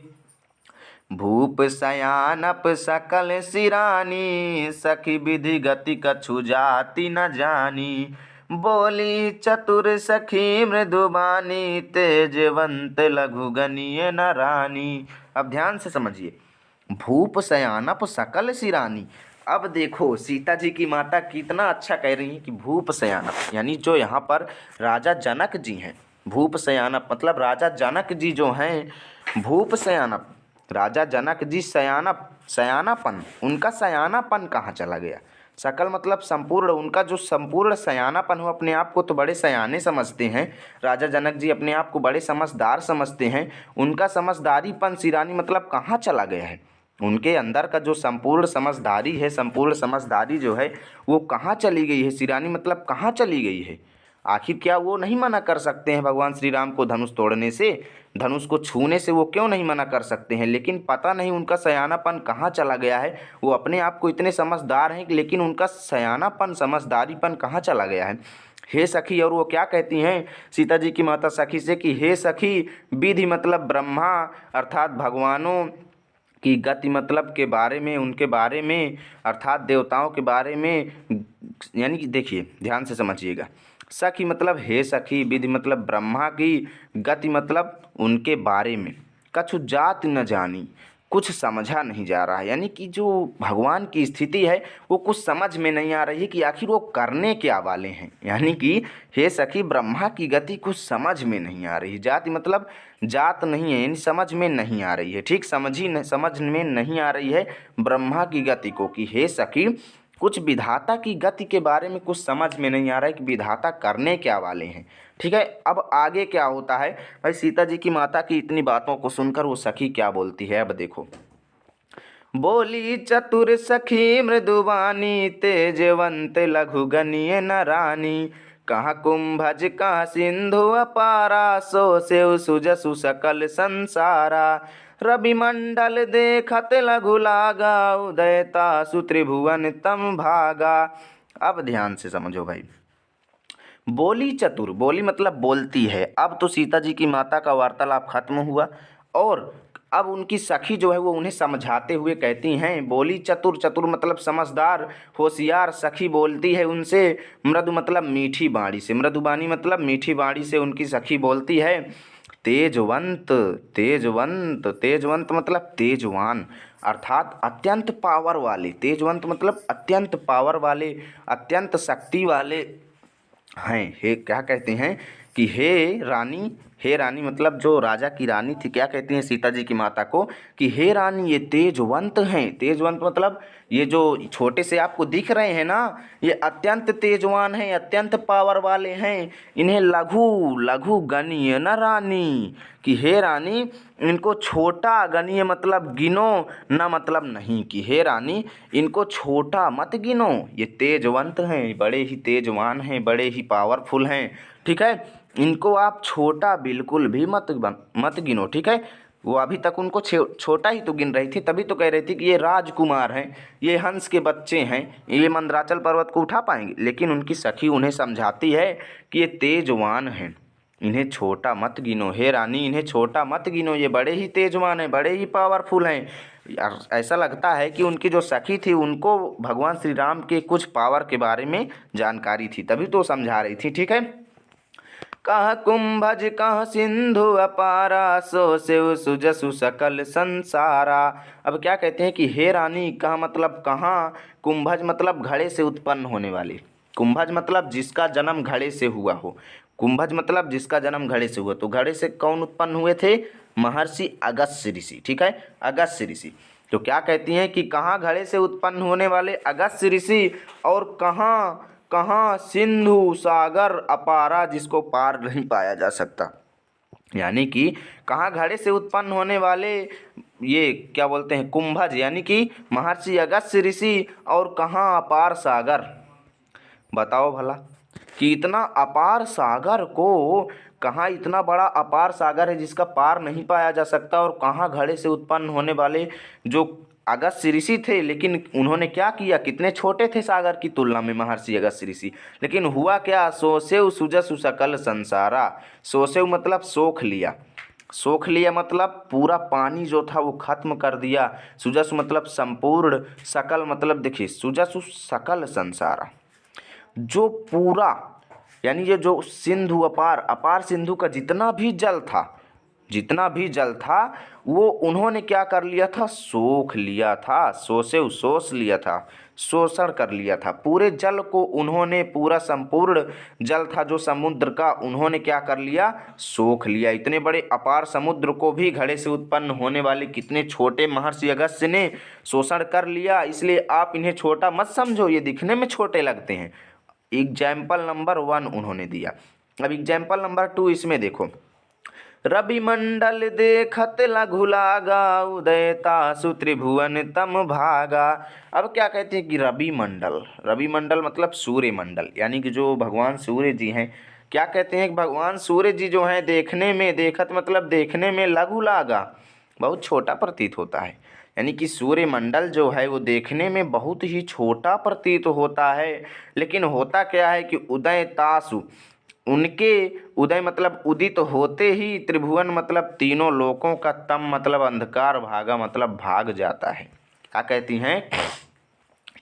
भूप सयानप सकल सिरानी, सखी विधि गति कछु जाति न जानी, बोली चतुर सखी मृदुबानी, तेजवंत लघु गनीय न रानी। अब ध्यान से समझिए, भूप सयानप सकल सिरानी। अब देखो सीता जी की माता कितना अच्छा कह रही है कि भूप सयानप, यानी जो यहाँ पर राजा जनक जी हैं, भूप सयानप मतलब राजा जनक जी जो हैं भूप सयानप, राजा जनक जी सयानप, सयानापन, उनका सयानापन कहाँ चला गया। सकल मतलब संपूर्ण, उनका जो संपूर्ण सयानापन हो, अपने आप को तो बड़े सयाने समझते हैं राजा जनक जी, अपने आप को बड़े समझदार समझते हैं। उनका समझदारीपन सिरानी मतलब कहाँ चला गया है, उनके अंदर का जो संपूर्ण समझदारी है, संपूर्ण समझदारी जो है वो कहाँ चली गई है, सिरानी मतलब कहाँ चली गई है। आखिर क्या वो नहीं मना कर सकते हैं भगवान श्री राम को धनुष तोड़ने से, धनुष को छूने से वो क्यों नहीं मना कर सकते हैं। लेकिन पता नहीं उनका सयानापन कहाँ चला गया है। वो अपने आप को इतने समझदार हैं लेकिन उनका सयानापन, समझदारीपन कहाँ चला गया है। हे सखी, और वो क्या कहती हैं सीता जी की माता सखी से कि हे सखी, विधि मतलब ब्रह्मा, अर्थात भगवानों की गति मतलब के बारे में, उनके बारे में, अर्थात देवताओं के बारे में। यानी कि देखिए ध्यान से समझिएगा, सखी मतलब हे सखी, विधि मतलब ब्रह्मा की, गति मतलब उनके बारे में, कछु जात न जानी, कुछ समझा नहीं जा रहा है। यानी कि जो भगवान की स्थिति है वो कुछ समझ में नहीं आ रही है कि आखिर वो करने क्या वाले हैं। यानी कि हे सखी, ब्रह्मा की गति कुछ समझ में नहीं आ रही। जाति मतलब जात नहीं है, यानी समझ में नहीं आ रही है, ठीक, समझ में नहीं आ रही है ब्रह्मा की गति को। कि हे सखी, कुछ विधाता की गति के बारे में कुछ समझ में नहीं आ रहा है कि विधाता करने क्या वाले हैं, ठीक है। अब आगे क्या होता है भाई, सीता जी की माता की इतनी बातों को सुनकर वो सखी क्या बोलती है, अब देखो। बोली चतुर सखी मृदुवानी, तेजवंत लघु गनीय न रानी, कहाँ कुंभज कहाँ सिंधु अपारा, सो सेव सुजसु सकल संसारा, रवि मंडल देखत लघु लागा, उदयता सुत्रिभुवन तम भागा। अब ध्यान से समझो भाई, बोली चतुर, बोली मतलब बोलती है। अब तो सीता जी की माता का वार्तालाप खत्म हुआ और अब उनकी सखी जो है वो उन्हें समझाते हुए कहती हैं, बोली चतुर, चतुर मतलब समझदार, होशियार सखी बोलती है उनसे, मृदु मतलब मीठी बाणी से, मृदुबानी मतलब मीठी बाणी से उनकी सखी बोलती है, तेजवंत, तेजवंत, तेजवंत मतलब तेजवान, अर्थात अत्यंत पावर वाले, तेजवंत मतलब अत्यंत पावर वाले, अत्यंत शक्ति वाले हैं। हे क्या कहते हैं कि हे रानी, हे रानी मतलब जो राजा की रानी थी, क्या कहती हैं सीता जी की माता को कि हे रानी, ये तेजवंत हैं। तेजवंत मतलब ये जो छोटे से आपको दिख रहे हैं ना, ये अत्यंत तेजवान हैं, अत्यंत पावर वाले हैं। इन्हें लघु लघु गणीय न रानी, कि हे रानी, इनको छोटा गणीय मतलब गिनो, न मतलब नहीं, कि हे रानी इनको छोटा मत गिनो, ये तेजवंत हैं, बड़े ही तेजवान हैं, बड़े ही पावरफुल हैं, ठीक है। इनको आप छोटा बिल्कुल भी मत गिनो, ठीक है। वो अभी तक उनको छोटा ही तो गिन रही थी, तभी तो कह रही थी कि ये राजकुमार हैं, ये हंस के बच्चे हैं, ये मंदराचल पर्वत को उठा पाएंगे। लेकिन उनकी सखी उन्हें समझाती है कि ये तेजवान हैं, इन्हें छोटा मत गिनो। हे रानी, इन्हें छोटा मत गिनो, ये बड़े ही तेजवान हैं, बड़े ही पावरफुल हैं। यार ऐसा लगता है कि उनकी जो सखी थी उनको भगवान श्री राम के कुछ पावर के बारे में जानकारी थी, तभी तो समझा रही थी, ठीक है। कह कुंभज कह सिंधु अपारा, सो शिव सुजसु सकल संसारा। अब क्या कहते हैं कि हे रानी, कहाँ मतलब कहाँ, कुंभज मतलब घड़े से उत्पन्न होने वाले, कुंभज मतलब जिसका जन्म घड़े से हुआ हो, कुंभज मतलब जिसका जन्म घड़े से हुआ। तो घड़े से कौन उत्पन्न हुए थे? महर्षि अगस्त्य ऋषि, ठीक है, अगस्त्य ऋषि। तो क्या कहती हैं कि कहाँ घड़े से उत्पन्न होने वाले अगस्त्य ऋषि, और कहाँ कहाँ सिंधु सागर अपारा, जिसको पार नहीं पाया जा सकता। यानी कि कहाँ घड़े से उत्पन्न होने वाले ये क्या बोलते हैं कुंभज, यानी कि महर्षि अगस्त्य ऋषि, और कहाँ अपार सागर। बताओ भला कि इतना अपार सागर को, कहाँ इतना बड़ा अपार सागर है जिसका पार नहीं पाया जा सकता, और कहाँ घड़े से उत्पन्न होने वाले जो अगस्त्य ऋषि थे। लेकिन उन्होंने क्या किया, कितने छोटे थे सागर की तुलना में महर्षि अगस्त्य ऋषि। लेकिन हुआ क्या, सोसेव सुजसु सकल संसारा। सोसेव मतलब सोख लिया, सोख लिया मतलब पूरा पानी जो था वो खत्म कर दिया। सुजसु मतलब संपूर्ण, सकल मतलब देखिए सुजसु सकल संसारा, जो पूरा, यानी ये जो सिंधु अपार, अपार सिंधु का जितना भी जल था, जितना भी जल था वो उन्होंने क्या कर लिया था, सोख लिया था, सोसे सोच लिया था, शोषण कर लिया था। पूरे जल को उन्होंने, पूरा संपूर्ण जल था जो समुद्र का, उन्होंने क्या कर लिया, सोख लिया। इतने बड़े अपार समुद्र को भी घड़े से उत्पन्न होने वाले कितने छोटे महर्षि अगस्त्य ने शोषण कर लिया। इसलिए आप इन्हें छोटा मत समझो, ये दिखने में छोटे लगते हैं। एग्जाम्पल नंबर 1 उन्होंने दिया। अब एग्जाम्पल नंबर 2 इसमें देखो, रवि मंडल देखत लघु लागा, उदय तासु त्रिभुवन तम भागा। अब क्या कहते हैं कि रवि मंडल, रवि मंडल मतलब सूर्य मंडल, यानी कि जो भगवान सूर्य जी हैं। क्या कहते हैं कि भगवान सूर्य जी जो हैं देखने में, देखत मतलब देखने में, लघु लागा बहुत छोटा प्रतीत होता है। यानी कि सूर्य मंडल जो है वो देखने में बहुत ही छोटा प्रतीत होता है। लेकिन होता क्या है कि उदय तासु, उनके उदय मतलब उदित होते ही, त्रिभुवन मतलब तीनों लोकों का, तम मतलब अंधकार, भागा मतलब भाग जाता है। क्या कहती हैं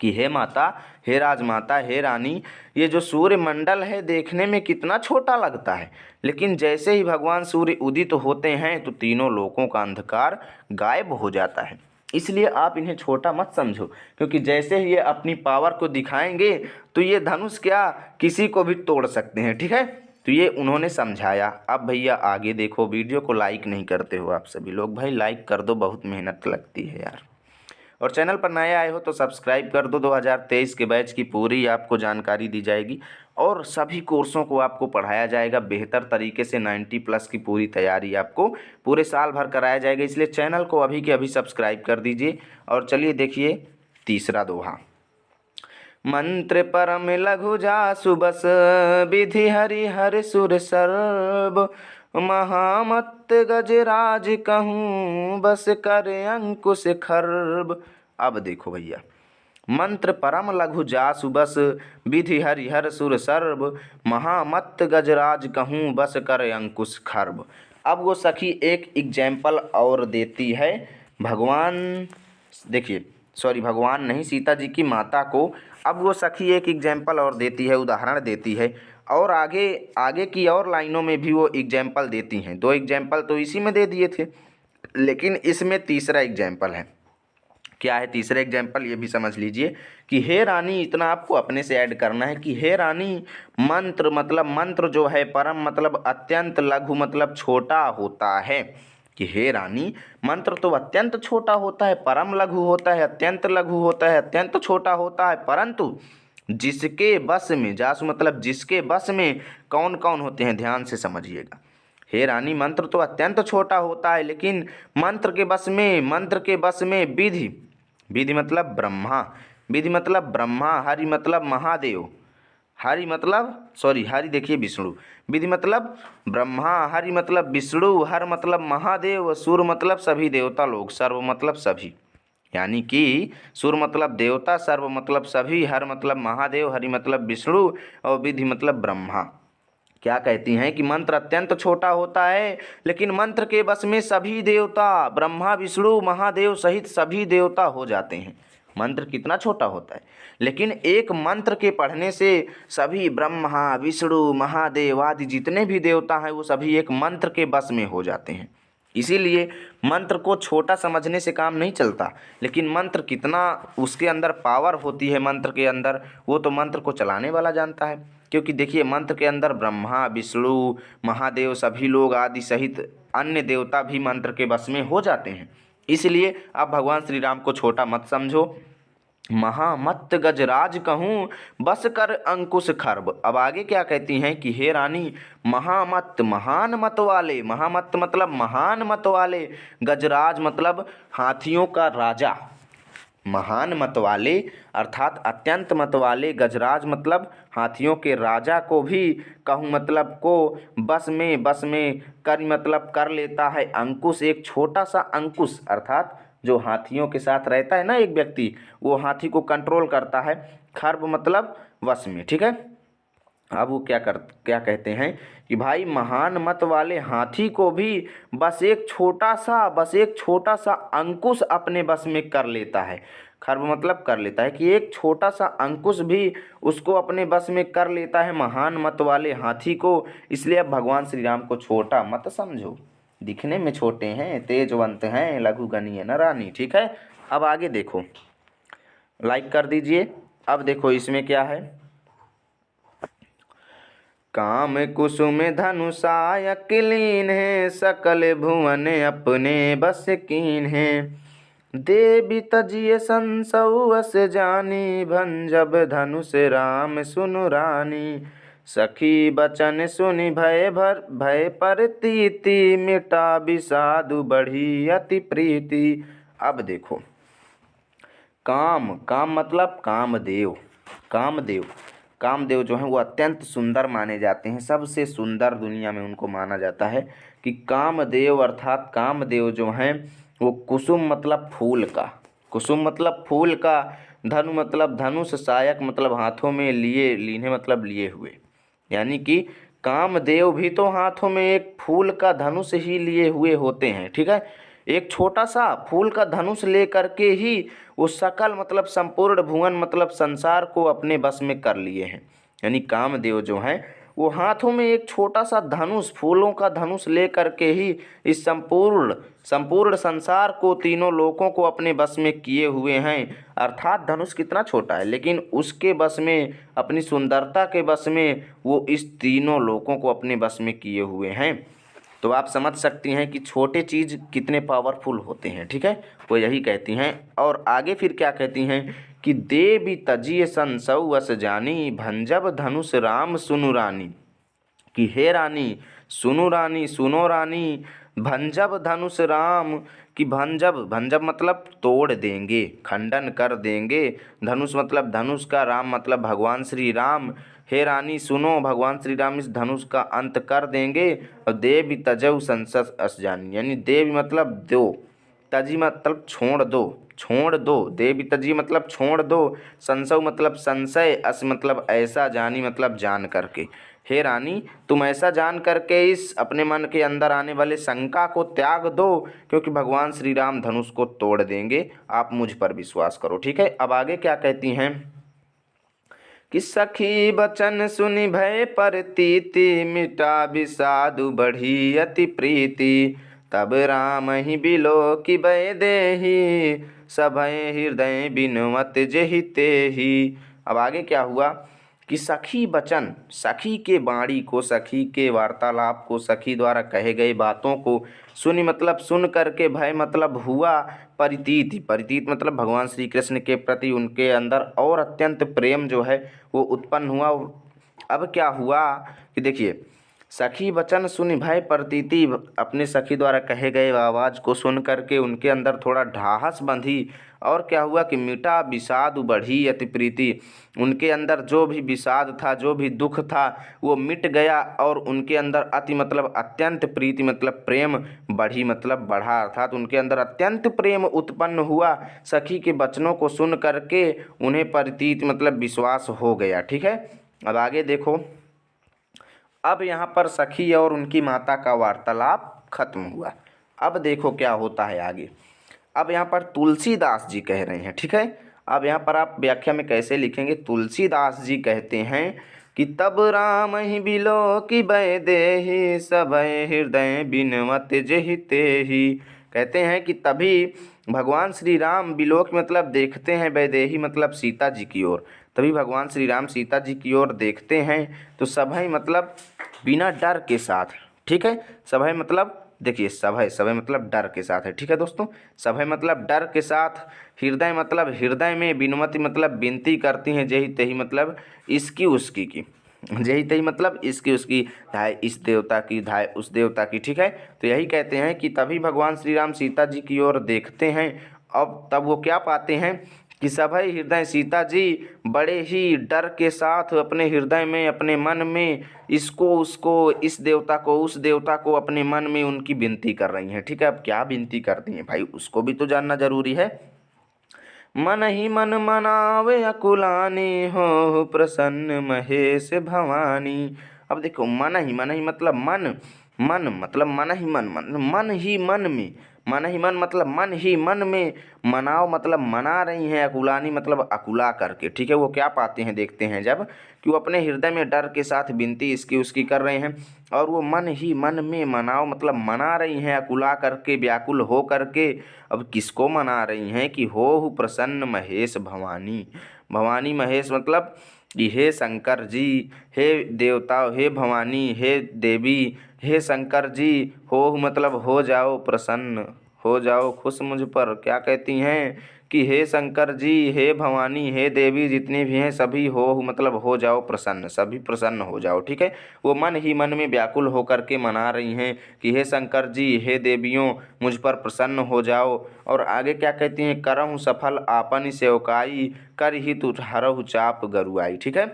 कि हे माता, हे राजमाता, हे रानी, ये जो सूर्य मंडल है देखने में कितना छोटा लगता है, लेकिन जैसे ही भगवान सूर्य उदित होते हैं तो तीनों लोकों का अंधकार गायब हो जाता है। इसलिए आप इन्हें छोटा मत समझो, क्योंकि जैसे ही ये अपनी पावर को दिखाएंगे तो ये धनुष क्या किसी को भी तोड़ सकते हैं, ठीक है। तो ये उन्होंने समझाया। अब भैया आगे देखो, वीडियो को लाइक नहीं करते हो आप सभी लोग, भाई लाइक कर दो, बहुत मेहनत लगती है यार। और चैनल पर नए आए हो तो सब्सक्राइब कर दो। 2023 के बैच की पूरी आपको जानकारी दी जाएगी और सभी कोर्सों को आपको पढ़ाया जाएगा बेहतर तरीके से। 90+ की पूरी तैयारी आपको पूरे साल भर कराया जाएगा, इसलिए चैनल को अभी के अभी सब्सक्राइब कर दीजिए। और चलिए देखिए तीसरा दोहा, मंत्र परम लघु जासु बस, विधि हरि हर सुर सर्ब, महामत गजराज कहूँ, बस कर अंकुश खर्ब। अब देखो भैया, मंत्र परम लघु जासु बस, विधि हरिहर सुर सर्ब, महामत गजराज कहूँ, बस कर अंकुश खर्ब। अब वो सखी एक एग्जाम्पल और देती है भगवान, देखिए सॉरी भगवान नहीं, सीता जी की माता को। अब वो सखी एक एग्जाम्पल और देती है, उदाहरण देती है, और आगे आगे की और लाइनों में भी वो एग्जाम्पल देती हैं। 2 एग्जाम्पल तो इसी में दे दिए थे, लेकिन इसमें तीसरा एग्जाम्पल है। क्या है तीसरा एग्जाम्पल, ये भी समझ लीजिए कि हे रानी, इतना आपको अपने से ऐड करना है कि हे रानी, मंत्र मतलब मंत्र जो है, परम मतलब अत्यंत, लघु मतलब छोटा होता है। कि हे रानी, मंत्र तो अत्यंत छोटा होता है, परम लघु होता है, अत्यंत लघु होता है, अत्यंत छोटा होता है, परंतु जिसके बस में, जासु मतलब जिसके बस में कौन कौन होते हैं, ध्यान से समझिएगा। हे रानी, मंत्र तो अत्यंत छोटा होता है, लेकिन मंत्र के बस में, मंत्र के बस में विधि, विधि मतलब ब्रह्मा, विधि मतलब ब्रह्मा, हरि मतलब महादेव, हरि मतलब हरि देखिए विष्णु, विधि मतलब ब्रह्मा, हरि मतलब विष्णु, हर मतलब महादेव, सूर मतलब सभी देवता लोग, सर्व मतलब सभी। यानी कि सूर मतलब देवता, सर्व मतलब सभी, हर मतलब महादेव, हरि मतलब विष्णु और विधि मतलब ब्रह्मा। क्या कहती हैं कि मंत्र अत्यंत छोटा होता है, लेकिन मंत्र के बस में सभी देवता, ब्रह्मा विष्णु महादेव सहित सभी देवता हो जाते हैं। मंत्र कितना छोटा होता है, लेकिन एक मंत्र के पढ़ने से सभी ब्रह्मा विष्णु महादेव आदि जितने भी देवता हैं वो सभी एक मंत्र के बस में हो जाते हैं। इसीलिए मंत्र को छोटा समझने से काम नहीं चलता, लेकिन मंत्र कितना उसके अंदर पावर होती है मंत्र के अंदर, वो तो मंत्र को चलाने वाला जानता है। क्योंकि देखिए मंत्र के अंदर ब्रह्मा विष्णु महादेव सभी लोग आदि सहित अन्य देवता भी मंत्र के बस में हो जाते हैं। इसलिए आप भगवान श्री राम को छोटा मत समझो। महामत्त गजराज कहूँ बस कर अंकुश खर्ब। अब आगे क्या कहती हैं कि हे रानी, महामत्त महान मत वाले, महामत्त मतलब महान मत वाले, गजराज मतलब हाथियों का राजा, महान मत वाले अर्थात अत्यंत मत वाले, गजराज मतलब हाथियों के राजा को भी कहूँ मतलब को बस में कर मतलब कर लेता है अंकुश, एक छोटा सा अंकुश अर्थात जो हाथियों के साथ रहता है ना एक व्यक्ति, वो हाथी को कंट्रोल करता है, खर्ब मतलब वश में। ठीक है, अब वो क्या कहते हैं कि भाई महान मत वाले हाथी को भी बस एक छोटा सा अंकुश अपने बस में कर लेता है। खर्ब मतलब कर लेता है कि एक छोटा सा अंकुश भी उसको अपने बस में कर लेता है महान मत वाले हाथी को। इसलिए अब भगवान श्री राम को छोटा मत समझो, दिखने में छोटे हैं, तेजवंत हैं, लघु गणीय न रानी। ठीक है, अब आगे देखो, लाइक कर दीजिए। अब देखो इसमें क्या है, काम कुसुम धनुषायक लीन है, सकल भुवन अपने बस कीन है। देवी तजिय संसौअस जानी, भंजब धनुष राम सुनु रानी। सखी बचन सुनि भय परतीति, मिटा विषादु बढ़ी अति प्रीति। अब देखो काम मतलब कामदेव जो हैं वो अत्यंत सुंदर माने जाते हैं, सबसे सुंदर दुनिया में उनको माना जाता है कि कामदेव अर्थात कामदेव जो हैं वो कुसुम मतलब फूल का, धनु मतलब धनुष, सायक मतलब हाथों में लिए, लीने मतलब लिए हुए। यानी कि कामदेव भी तो हाथों में एक फूल का धनुष ही लिए हुए होते हैं। ठीक है, एक छोटा सा फूल का धनुष ले करके ही वो सकल मतलब संपूर्ण भुवन मतलब संसार को अपने बस में कर लिए हैं। यानी कामदेव जो हैं वो हाथों में एक छोटा सा धनुष, फूलों का धनुष ले करके ही इस संपूर्ण संसार को, तीनों लोकों को अपने बस में किए हुए हैं। अर्थात धनुष कितना छोटा है, लेकिन उसके बस में, अपनी सुंदरता के बस में वो इस तीनों लोकों को अपने बस में किए हुए हैं। तो आप समझ सकती हैं कि छोटे चीज़ कितने पावरफुल होते हैं। ठीक है, वो यही कहती हैं। और आगे फिर क्या कहती हैं कि देवी तजिय संसौअस जानी, भंजब धनुष राम सुनु रानी। कि हे रानी सुनो रानी, भंजब धनुष राम, कि भंजब मतलब तोड़ देंगे, खंडन कर देंगे, धनुष मतलब धनुष का, राम मतलब भगवान श्री राम। हे रानी सुनो, भगवान श्री राम इस धनुष का अंत कर देंगे। और देवी तजऊ संसस अस जानी, यानी देवी मतलब दो, तजी मतलब छोड़ दो, देवी तजी मतलब छोड़ दो, संसव मतलब संशय, अस मतलब ऐसा, जानी मतलब जान करके। हे रानी तुम ऐसा जान करके इस अपने मन के अंदर आने वाले शंका को त्याग दो, क्योंकि भगवान श्री राम धनुष को तोड़ देंगे, आप मुझ पर विश्वास करो। ठीक है, अब आगे क्या कहती हैं कि सखी बचन सुनि भय परतीति, मिटा विषादु बढ़ी अति प्रीति। तब राम ही बिलो की भय देही, सभय हृदय बिनवत जेहि तेहि। अब आगे क्या हुआ कि सखी बचन, सखी के वाणी को, सखी के वार्तालाप को, सखी द्वारा कहे गए बातों को सुनि मतलब सुन करके, भय मतलब हुआ, परितीत मतलब भगवान श्री कृष्ण के प्रति उनके अंदर और अत्यंत प्रेम जो है वो उत्पन्न हुआ। अब क्या हुआ कि देखिए, सखी वचन सुनि भय प्रतीति। अपने सखी द्वारा कहे गए आवाज़ को सुन करके उनके अंदर थोड़ा ढाहस बंधी और क्या हुआ कि मिटा विषाद बढ़ी अति प्रीति। उनके अंदर जो भी विषाद था, जो भी दुख था, वो मिट गया और उनके अंदर अति मतलब अत्यंत प्रीति मतलब प्रेम बढ़ी मतलब बढ़ा, अर्थात उनके अंदर अत्यंत प्रेम उत्पन्न हुआ। सखी के वचनों को सुन करके उन्हें प्रतीत मतलब विश्वास हो गया। ठीक है, अब आगे देखो। अब यहाँ पर सखी और उनकी माता का वार्तालाप खत्म हुआ। अब देखो क्या होता है आगे। अब यहाँ पर तुलसीदास जी कह रहे हैं। ठीक है, अब यहाँ पर आप व्याख्या में कैसे लिखेंगे। तुलसीदास जी कहते हैं कि तब राम ही बिलो की बय देहि सबय हृदय बिनवत जेहि तेहि। कहते हैं कि तभी भगवान श्री राम बिलोक मतलब देखते हैं, वैदेही मतलब सीता जी की ओर। तभी भगवान श्री राम सीता जी की ओर देखते हैं तो सभय मतलब बिना डर के साथ। ठीक है, सभय मतलब देखिए सभय, सभय मतलब डर के साथ है। ठीक है दोस्तों, सभय मतलब डर के साथ, हृदय मतलब हृदय में, बिनवती मतलब विनती करती हैं, जेहि तेहि मतलब इसकी उसकी की, जेहि तेहि मतलब इसकी उसकी, धाय इस देवता की, धाय उस देवता की। ठीक है, तो यही कहते हैं कि तभी भगवान श्री राम सीता जी की ओर देखते हैं। अब तब वो क्या पाते हैं कि सभय हृदय, सीता जी बड़े ही डर के साथ अपने हृदय में, अपने मन में इसको उसको, इस देवता को उस देवता को अपने मन में उनकी विनती कर रही हैं। ठीक है, अब क्या विनती करती हैं भाई, उसको भी तो जानना जरूरी है। मन ही मन मनावे अकुलानी हो प्रसन्न महेश भवानी। अब देखो मन ही मतलब मन, मन मतलब मन ही मन, मन ही मन में, मन ही मन मतलब मन ही मन में, मनाओ मतलब मना रही हैं, अकुलानी मतलब अकुला करके। ठीक है, वो क्या पाते हैं देखते हैं जब कि वो अपने हृदय में डर के साथ विनती इसकी उसकी कर रहे हैं और वो मन ही मन में, मनाओ मतलब मना रही हैं अकुला करके, व्याकुल हो करके। अब किसको मना रही हैं कि हो प्रसन्न महेश भवानी। भवानी महेश मतलब कि हे शंकर जी, हे देवता, हे भवानी, हे देवी, हे शंकर जी, हो मतलब हो जाओ प्रसन्न, हो जाओ खुश मुझ पर। क्या कहती हैं कि हे शंकर जी, हे भवानी, हे देवी, जितनी भी हैं सभी हो मतलब हो जाओ प्रसन्न, सभी प्रसन्न हो जाओ। ठीक है, वो मन ही मन में व्याकुल होकर के मना रही हैं कि हे शंकर जी, हे देवियों, मुझ पर प्रसन्न हो जाओ। और आगे क्या कहती हैं, करहु सफल आपन सेवकाई, कर ही तु हरहु चाप गरुआई। ठीक है,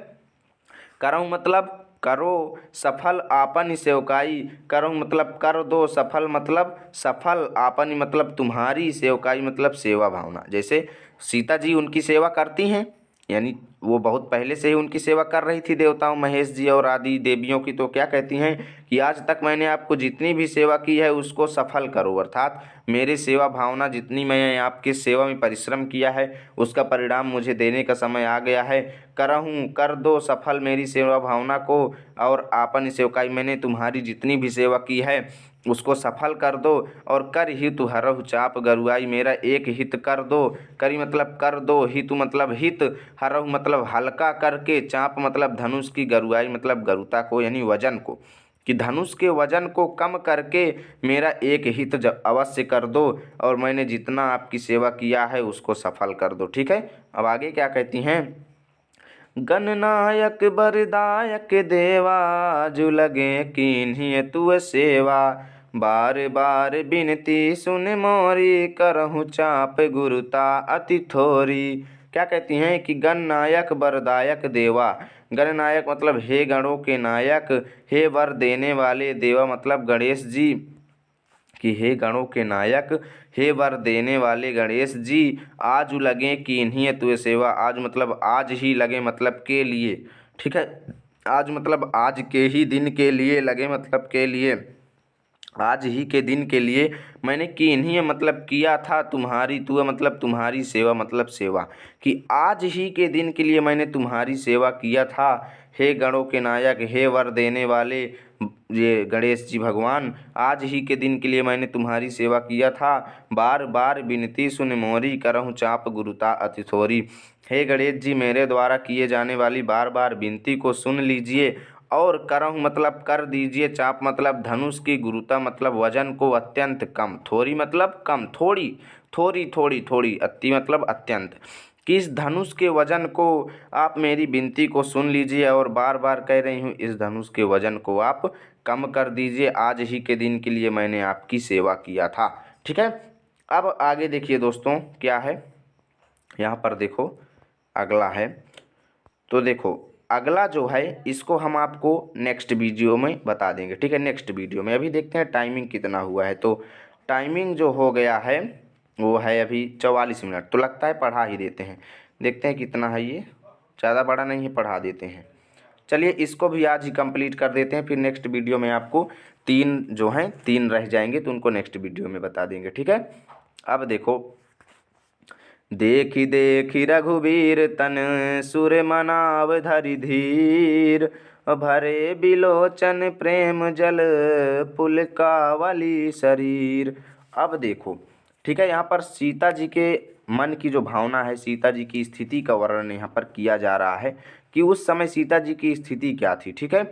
करहु मतलब करो, सफल आपन सेवकाई, करहु मतलब कर दो, सफल मतलब सफल, आपन मतलब तुम्हारी, सेवकाई मतलब सेवा भावना। जैसे सीता जी उनकी सेवा करती हैं, यानी वो बहुत पहले से ही उनकी सेवा कर रही थी देवताओं, महेश जी और आदि देवियों की। तो क्या कहती हैं कि आज तक मैंने आपको जितनी भी सेवा की है उसको सफल करो, अर्थात मेरी सेवा भावना, जितनी मैं आपकी सेवा में परिश्रम किया है उसका परिणाम मुझे देने का समय आ गया है। करहूँ कर दो सफल मेरी सेवा भावना को, और आपन सेवकाई, मैंने तुम्हारी जितनी भी सेवा की है उसको सफल कर दो। और कर हितु हरहु चाप गरुआई, मेरा एक हित कर दो, करी मतलब कर दो, हितु मतलब हित, हरहु मतलब हल्का करके, चाप मतलब धनुष की, गरुआई मतलब गरुता को यानी वजन को, कि धनुष के वजन को कम करके मेरा एक हित अवश्य कर दो, और मैंने जितना आपकी सेवा किया है उसको सफल कर दो। ठीक है, अब आगे क्या कहती हैं, गणनायक बरदायक देवा, जो लगे कीन्ही तुअ सेवा, बार बार बिनती सुन मोरी, करहु चाप गुरुता अति थोरी। क्या कहती हैं कि गणनायक बरदायक देवा, गणनायक मतलब हे गणों के नायक, हे वर देने वाले, देवा मतलब गणेश जी, कि हे गणों के नायक, हे वर देने वाले गणेश जी, आज लगे कीन्ही तुए सेवा। आज मतलब आज ही लगे मतलब के लिए। ठीक है, आज मतलब आज के ही दिन के लिए, लगे मतलब के लिए, आज ही के दिन के लिए मैंने कीन्ही मतलब किया था तुम्हारी, तुअ मतलब तुम्हारी, सेवा मतलब सेवा, कि आज ही के दिन के लिए मैंने तुम्हारी सेवा किया था। हे गणों के नायक, हे वर देने वाले ये गणेश जी भगवान, आज ही के दिन के लिए मैंने तुम्हारी सेवा किया था। बार बार विनती सुन मोरी, करहु चाप गुरुता अति थोरी। हे गणेश जी, मेरे द्वारा किए जाने वाली बार बार विनती को सुन लीजिए, और करहु मतलब कर दीजिए, चाप मतलब धनुष की, गुरुता मतलब वजन को, अत्यंत कम, थोड़ी मतलब कम, थोड़ी थोड़ी थोड़ी थोड़ी, अति मतलब अत्यंत, कि इस धनुष के वजन को आप मेरी विनती को सुन लीजिए, और बार बार कह रही हूँ इस धनुष के वजन को आप कम कर दीजिए, आज ही के दिन के लिए मैंने आपकी सेवा किया था। ठीक है, अब आगे देखिए दोस्तों क्या है, यहाँ पर देखो अगला है। तो देखो अगला जो है इसको हम आपको नेक्स्ट वीडियो में बता देंगे। ठीक है, नेक्स्ट वीडियो में। अभी देखते हैं टाइमिंग कितना हुआ है। तो टाइमिंग जो हो गया है वो है अभी 44 मिनट। तो लगता है पढ़ा ही देते हैं, देखते हैं कितना है। ये ज़्यादा बड़ा नहीं है, पढ़ा देते हैं। चलिए इसको भी आज ही कंप्लीट कर देते हैं, फिर नेक्स्ट वीडियो में आपको 3 जो हैं 3 रह जाएंगे तो उनको नेक्स्ट वीडियो में बता देंगे। ठीक है, अब देखो, देखी देखी रघुबीर तन सुर मनाव धरि धीर, भरे बिलोचन प्रेम जल पुलकावली शरीर। अब देखो, ठीक है, यहाँ पर सीता जी के मन की जो भावना है, सीता जी की स्थिति का वर्णन यहाँ पर किया जा रहा है कि उस समय सीता जी की स्थिति क्या थी। ठीक है,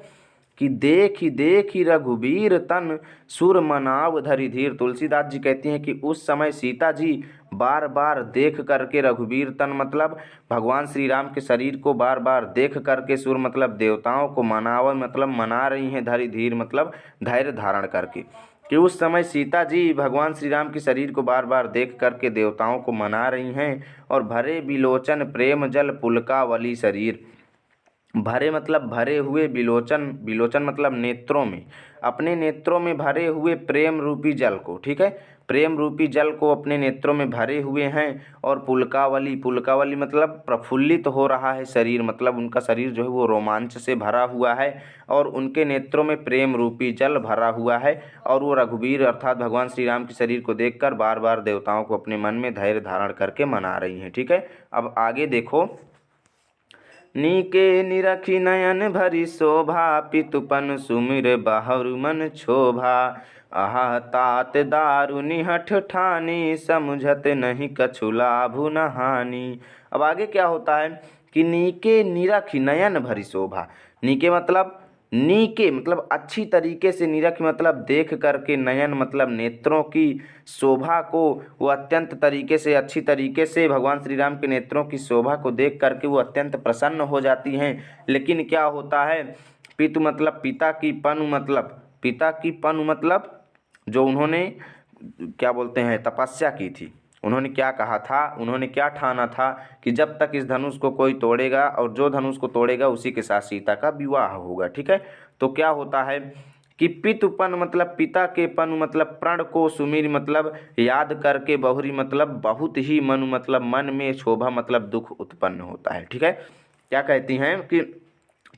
कि देखी देखी रघुबीर तन सुर मनाव धरि धीर। तुलसीदास जी कहती हैं कि उस समय सीता जी बार बार देख करके, रघुबीर तन मतलब भगवान श्री राम के शरीर को बार बार देख करके, सुर मतलब देवताओं को मनाव मतलब मना रही हैं, धरि धीर मतलब धैर्य धारण करके। कि उस समय सीता जी भगवान श्री राम के शरीर को बार बार देख करके देवताओं को मना रही हैं। और भरे बिलोचन प्रेम जल पुलकावली शरीर। भरे मतलब भरे हुए, बिलोचन, बिलोचन मतलब नेत्रों में, अपने नेत्रों में भरे हुए प्रेम रूपी जल को। ठीक है, प्रेम रूपी जल को अपने नेत्रों में भरे हुए हैं। और पुलकावली, पुलकावली मतलब प्रफुल्लित हो रहा है शरीर, मतलब उनका शरीर जो है वो रोमांच से भरा हुआ है और उनके नेत्रों में प्रेम रूपी जल भरा हुआ है। और वो रघुबीर अर्थात भगवान श्री राम के शरीर को देखकर बार बार देवताओं को अपने मन में धैर्य धारण करके मना रही हैं। ठीक है, अब आगे देखो, नीके निरखी नयन भरी शोभा, पितुपन सुमिर बाहुर मन क्षोभा, आहा तात दारुनि हठ ठानी, समुझत नहीं कछु लाभु न हानि। अब आगे क्या होता है कि नीके निरखी नयन भरी शोभा। नीके मतलब नीके मतलब अच्छी तरीके से, निरख मतलब देख करके, नयन मतलब नेत्रों की, शोभा को वो अत्यंत तरीके से, अच्छी तरीके से भगवान श्री राम के नेत्रों की शोभा को देख करके वो अत्यंत प्रसन्न हो जाती हैं। लेकिन क्या होता है, पितु मतलब पिता की, पनु मतलब पिता की, पनु मतलब जो उन्होंने क्या बोलते हैं तपस्या की थी, उन्होंने क्या कहा था, उन्होंने क्या ठाना था कि जब तक इस धनुष को कोई तोड़ेगा और जो धनुष को तोड़ेगा उसी के साथ सीता का विवाह होगा। ठीक है, तो क्या होता है कि पितुपन मतलब पिता के, पन मतलब प्रण को, सुमिर मतलब याद करके, बहुरी मतलब बहुत ही, मन मतलब मन में, शोभा मतलब दुख उत्पन्न होता है। ठीक है, क्या कहती हैं कि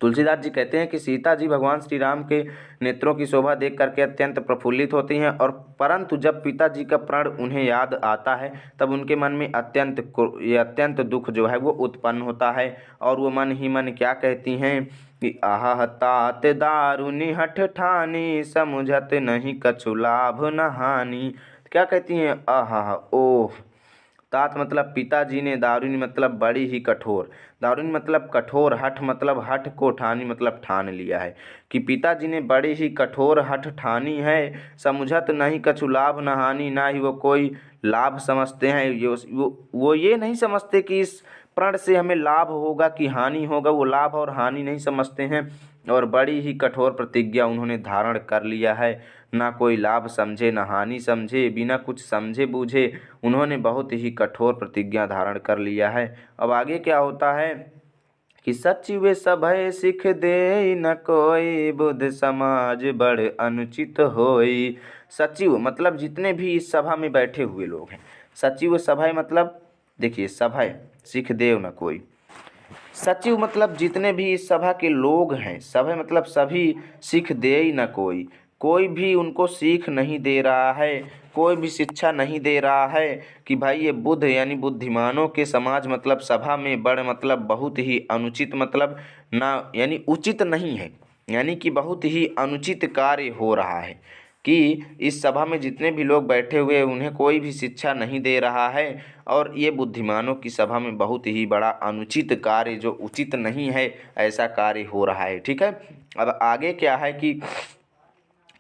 तुलसीदास जी कहते हैं कि सीता जी भगवान श्री राम के नेत्रों की शोभा देख करके अत्यंत प्रफुल्लित होती हैं। और परंतु जब पिताजी का प्रण उन्हें याद आता है तब उनके मन में अत्यंत दुख जो है वो उत्पन्न होता है। और वो मन ही मन क्या कहती हैं कि आह तात दारुनि हठ ठानी, समुझत नहीं कछु लाभ न हानि। क्या कहती हैं, आह ओह, तात मतलब पिताजी ने, दारुणी मतलब बड़ी ही कठोर, दारुणी मतलब कठोर, हठ मतलब हठ को, ठानी मतलब ठान लिया है कि पिताजी ने बड़ी ही कठोर हठ ठानी है। समुझत नहीं कछु लाभ न हानि, ना ही वो कोई लाभ समझते हैं, वो ये नहीं समझते कि इस प्रण से हमें लाभ होगा कि हानि होगा, वो लाभ और हानि नहीं समझते हैं। और बड़ी ही कठोर प्रतिज्ञा उन्होंने धारण कर लिया है, ना कोई लाभ समझे ना हानि समझे, बिना कुछ समझे बूझे उन्होंने बहुत ही कठोर प्रतिज्ञा धारण कर लिया है। अब आगे क्या होता है कि सचिव सभय सिख दे न कोई, बुद्ध समाज बड़ अनुचित होई। सचिव मतलब जितने भी इस सभा में बैठे हुए लोग हैं, सचिव सभय मतलब देखिए, सभय सिख देव न कोई, सचिव मतलब जितने भी इस सभा के लोग हैं, सभा मतलब सभी, सीख दे ही न कोई, कोई भी उनको सीख नहीं दे रहा है, कोई भी शिक्षा नहीं दे रहा है कि भाई ये बुद्ध यानी बुद्धिमानों के समाज मतलब सभा में बड़ मतलब बहुत ही अनुचित मतलब ना, यानी उचित नहीं है, यानी कि बहुत ही अनुचित कार्य हो रहा है कि इस सभा में जितने भी लोग बैठे हुए हैं उन्हें कोई भी शिक्षा नहीं दे रहा है। और ये बुद्धिमानों की सभा में बहुत ही बड़ा अनुचित कार्य, जो उचित नहीं है ऐसा कार्य हो रहा है। ठीक है, अब आगे क्या है कि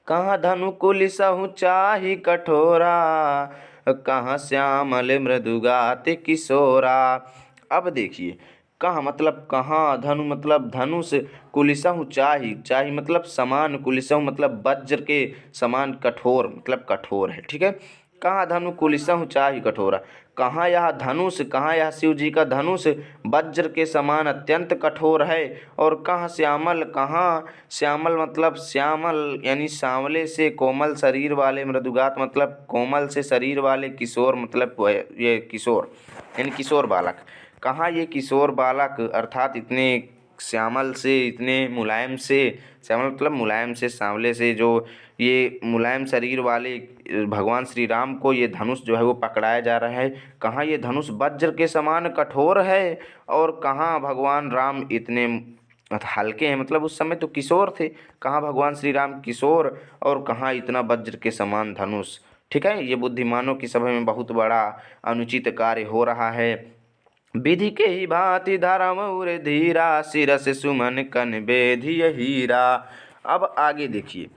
कहाँ धनुकुल सहु चाहि कठोरा, कहाँ श्यामल मृदुगात किशोरा। अब देखिए, कहाँ मतलब कहाँ, धनु मतलब धनुष, कुलिसहु चाहि, चाहि मतलब समान, कुलिसहु मतलब वज्र के समान कठोर, मतलब कठोर है। ठीक है, कहाँ धनु कुलिसहु चाहि कठोरा, कहाँ यह धनुष, कहाँ यह शिव जी का धनुष वज्र के समान अत्यंत कठोर है। और कहाँ श्यामल, कहाँ श्यामल मतलब श्यामल यानी सांवले से कोमल शरीर वाले, मृदुगात मतलब कोमल से शरीर वाले, किशोर मतलब ये किशोर यानी किशोर बालक, कहाँ ये किशोर बालक अर्थात इतने श्यामल से, इतने मुलायम से, श्यामल मतलब मुलायम से, सांवले से, जो ये मुलायम शरीर वाले भगवान श्री राम को ये धनुष जो है वो पकड़ाया जा रहा है। कहाँ ये धनुष वज्र के समान कठोर है, और कहाँ भगवान राम इतने हल्के हैं, मतलब उस समय तो किशोर थे, कहाँ भगवान श्री राम किशोर, और कहाँ इतना वज्र के समान धनुष। ठीक है, ये बुद्धिमानों की सभा में बहुत बड़ा अनुचित कार्य हो रहा है। विधि के ही भांति धर्म उर धीरा, शिरस सुमन कन बेधिय हीरा। अब आगे देखिए,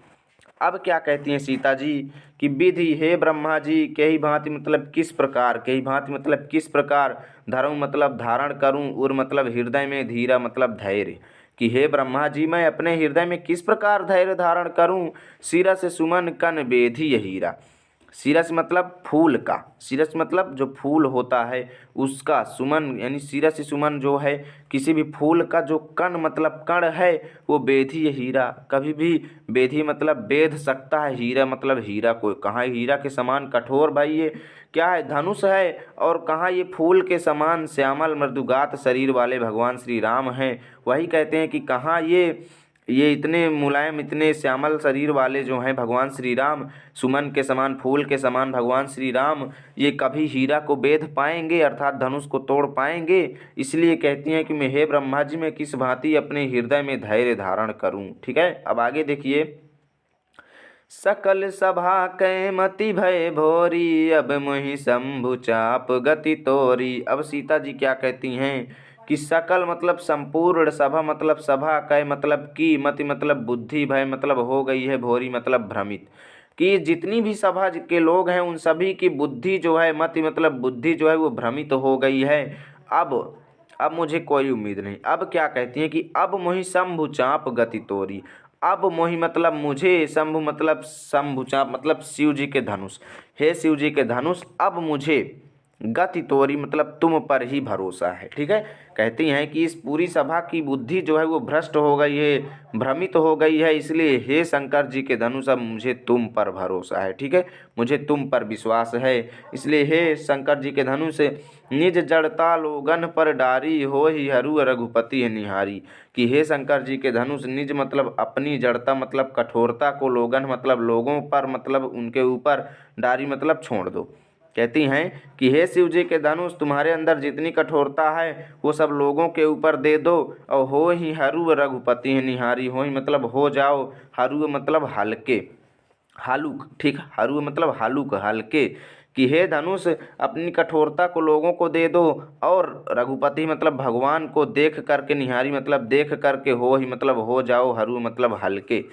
अब क्या कहती हैं सीता जी कि विधि, हे ब्रह्मा जी, के ही भांति मतलब किस प्रकार, के ही भांति मतलब किस प्रकार, धर्म मतलब धारण करूं, उर मतलब हृदय में, धीरा मतलब धैर्य, कि हे ब्रह्मा जी मैं अपने हृदय में किस प्रकार धैर्य धारण करूं। शिरस सुमन कन बेधिय हीरा, शिरस मतलब फूल का, शिरस मतलब जो फूल होता है उसका, सुमन यानी शिरस सुमन जो है किसी भी फूल का जो कण मतलब कण है, वो बेधी हीरा, कभी भी बेधी मतलब बेध सकता है, हीरा मतलब हीरा को, कहाँ हीरा के समान कठोर भाई ये क्या है, धनुष है, और कहाँ ये फूल के समान श्यामल मृदुगात शरीर वाले भगवान श्री राम हैं। वही कहते हैं कि कहाँ ये इतने मुलायम, इतने श्यामल शरीर वाले जो हैं भगवान श्री राम, सुमन के समान, फूल के समान भगवान श्री राम, ये कभी हीरा को बेध पाएंगे अर्थात धनुष को तोड़ पाएंगे। इसलिए कहती हैं कि मैं, हे ब्रह्मा जी, मैं किस भांति अपने हृदय में धैर्य धारण करूं। ठीक है, अब आगे देखिए, सकल सभा कै मति भय भोरी, अब मोहि शंभु चाप गति तोरी। अब सीता जी क्या कहती हैं कि सकल मतलब संपूर्ण, सभा मतलब सभा, कै मतलब की, मति मतलब बुद्धि, भय मतलब हो गई है, भोरी मतलब भ्रमित, कि जितनी भी सभा के लोग हैं उन सभी की बुद्धि जो है, मति मतलब बुद्धि जो है वो भ्रमित हो गई है। अब मुझे कोई उम्मीद नहीं। अब क्या कहती हैं कि अब मोहि शंभु चाप गति तोरी, अब मोहि मतलब मुझे, शंभु मतलब शंभु, चाप मतलब शिव जी के धनुष, हे शिव जी के धनुष, अब मुझे गति तोरी मतलब तुम पर ही भरोसा है। ठीक है, कहती हैं कि इस पूरी सभा की बुद्धि जो है वो भ्रष्ट हो गई है, भ्रमित हो गई है, इसलिए हे शंकर जी के धनुष, अब मुझे तुम पर भरोसा है। ठीक है, मुझे तुम पर विश्वास है, इसलिए हे शंकर जी के धनुष, निज जड़ता लोगन पर डारी, हो ही हरू रघुपति है निहारी, कि हे शंकर जी के धनुष, निज मतलब अपनी जड़ता मतलब कठोरता को, लोगन मतलब लोगों पर मतलब उनके ऊपर, डारी मतलब छोड़ दो। कहती हैं कि हे शिव जी के धनुष, तुम्हारे अंदर जितनी कठोरता है वो सब लोगों के ऊपर दे दो, और हो ही हरू रघुपति है निहारी, हो ही मतलब हो जाओ, हरू मतलब हल्के, हालुक, ठीक, हरू मतलब हालुक, हल्के, कि हे धनुष अपनी कठोरता को लोगों को दे दो, और रघुपति मतलब भगवान को देख करके, निहारी मतलब देख करके, हो ही मतलब हो जाओ, हरू मतलब हल्के,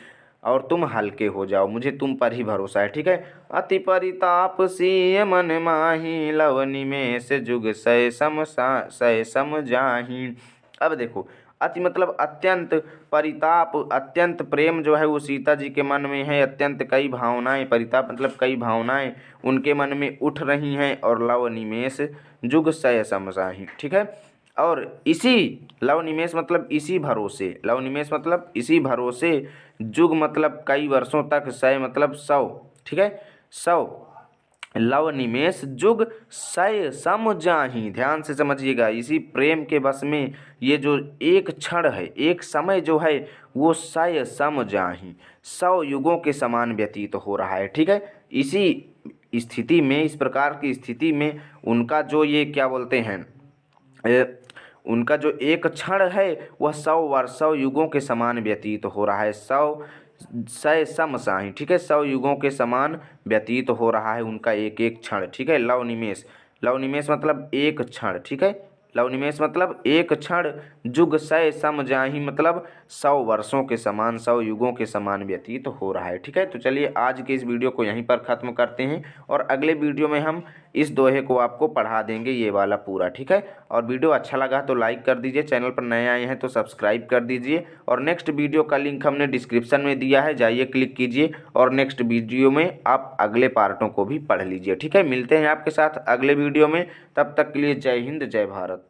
और तुम हल्के हो जाओ, मुझे तुम पर ही भरोसा है। ठीक है, अति परिताप सिय मन माही, लव निमेष जुग सय सम जाही। अब देखो, अति मतलब अत्यंत, परिताप अत्यंत प्रेम जो है वो सीता जी के मन में है, अत्यंत कई भावनाएं, परिताप मतलब कई भावनाएं उनके मन में उठ रही हैं, और लव निमेष जुग सय सम जाही। ठीक है, और इसी लव निमेष मतलब इसी भरोसे, लव निमेष मतलब इसी भरोसे, जुग मतलब कई वर्षों तक, सय मतलब 100, ठीक है, 100, लव निमेष जुग सय सम जाहि। ध्यान से समझिएगा, इसी प्रेम के बस में ये जो एक क्षण है, एक समय जो है वो सय सम जाहि, 100 युगों के समान व्यतीत हो रहा है। ठीक है, इसी स्थिति में, इस प्रकार की स्थिति में उनका जो ये क्या बोलते हैं, उनका जो एक क्षण है वह 100 वर्ष, 100 युगों के समान व्यतीत हो रहा है, 100 सय सम साही। ठीक है, 100 युगों के समान व्यतीत हो रहा है उनका एक एक क्षण। ठीक है, लव निमेष, लव निमेष मतलब एक क्षण। ठीक है, लवनिमेष मतलब एक क्षण, जुग सय सम जाहि मतलब 100 वर्षों के समान, 100 युगों के समान व्यतीत हो रहा है। ठीक है, तो चलिए आज के इस वीडियो को यहीं पर ख़त्म करते हैं और अगले वीडियो में हम इस दोहे को आपको पढ़ा देंगे, ये वाला पूरा। ठीक है, और वीडियो अच्छा लगा तो लाइक कर दीजिए, चैनल पर नए आए हैं तो सब्सक्राइब कर दीजिए और नेक्स्ट वीडियो का लिंक हमने डिस्क्रिप्शन में दिया है, जाइए क्लिक कीजिए और नेक्स्ट वीडियो में आप अगले पार्टों को भी पढ़ लीजिए। ठीक है, मिलते हैं आपके साथ अगले वीडियो में, तब तक के लिए जय हिंद, जय भारत।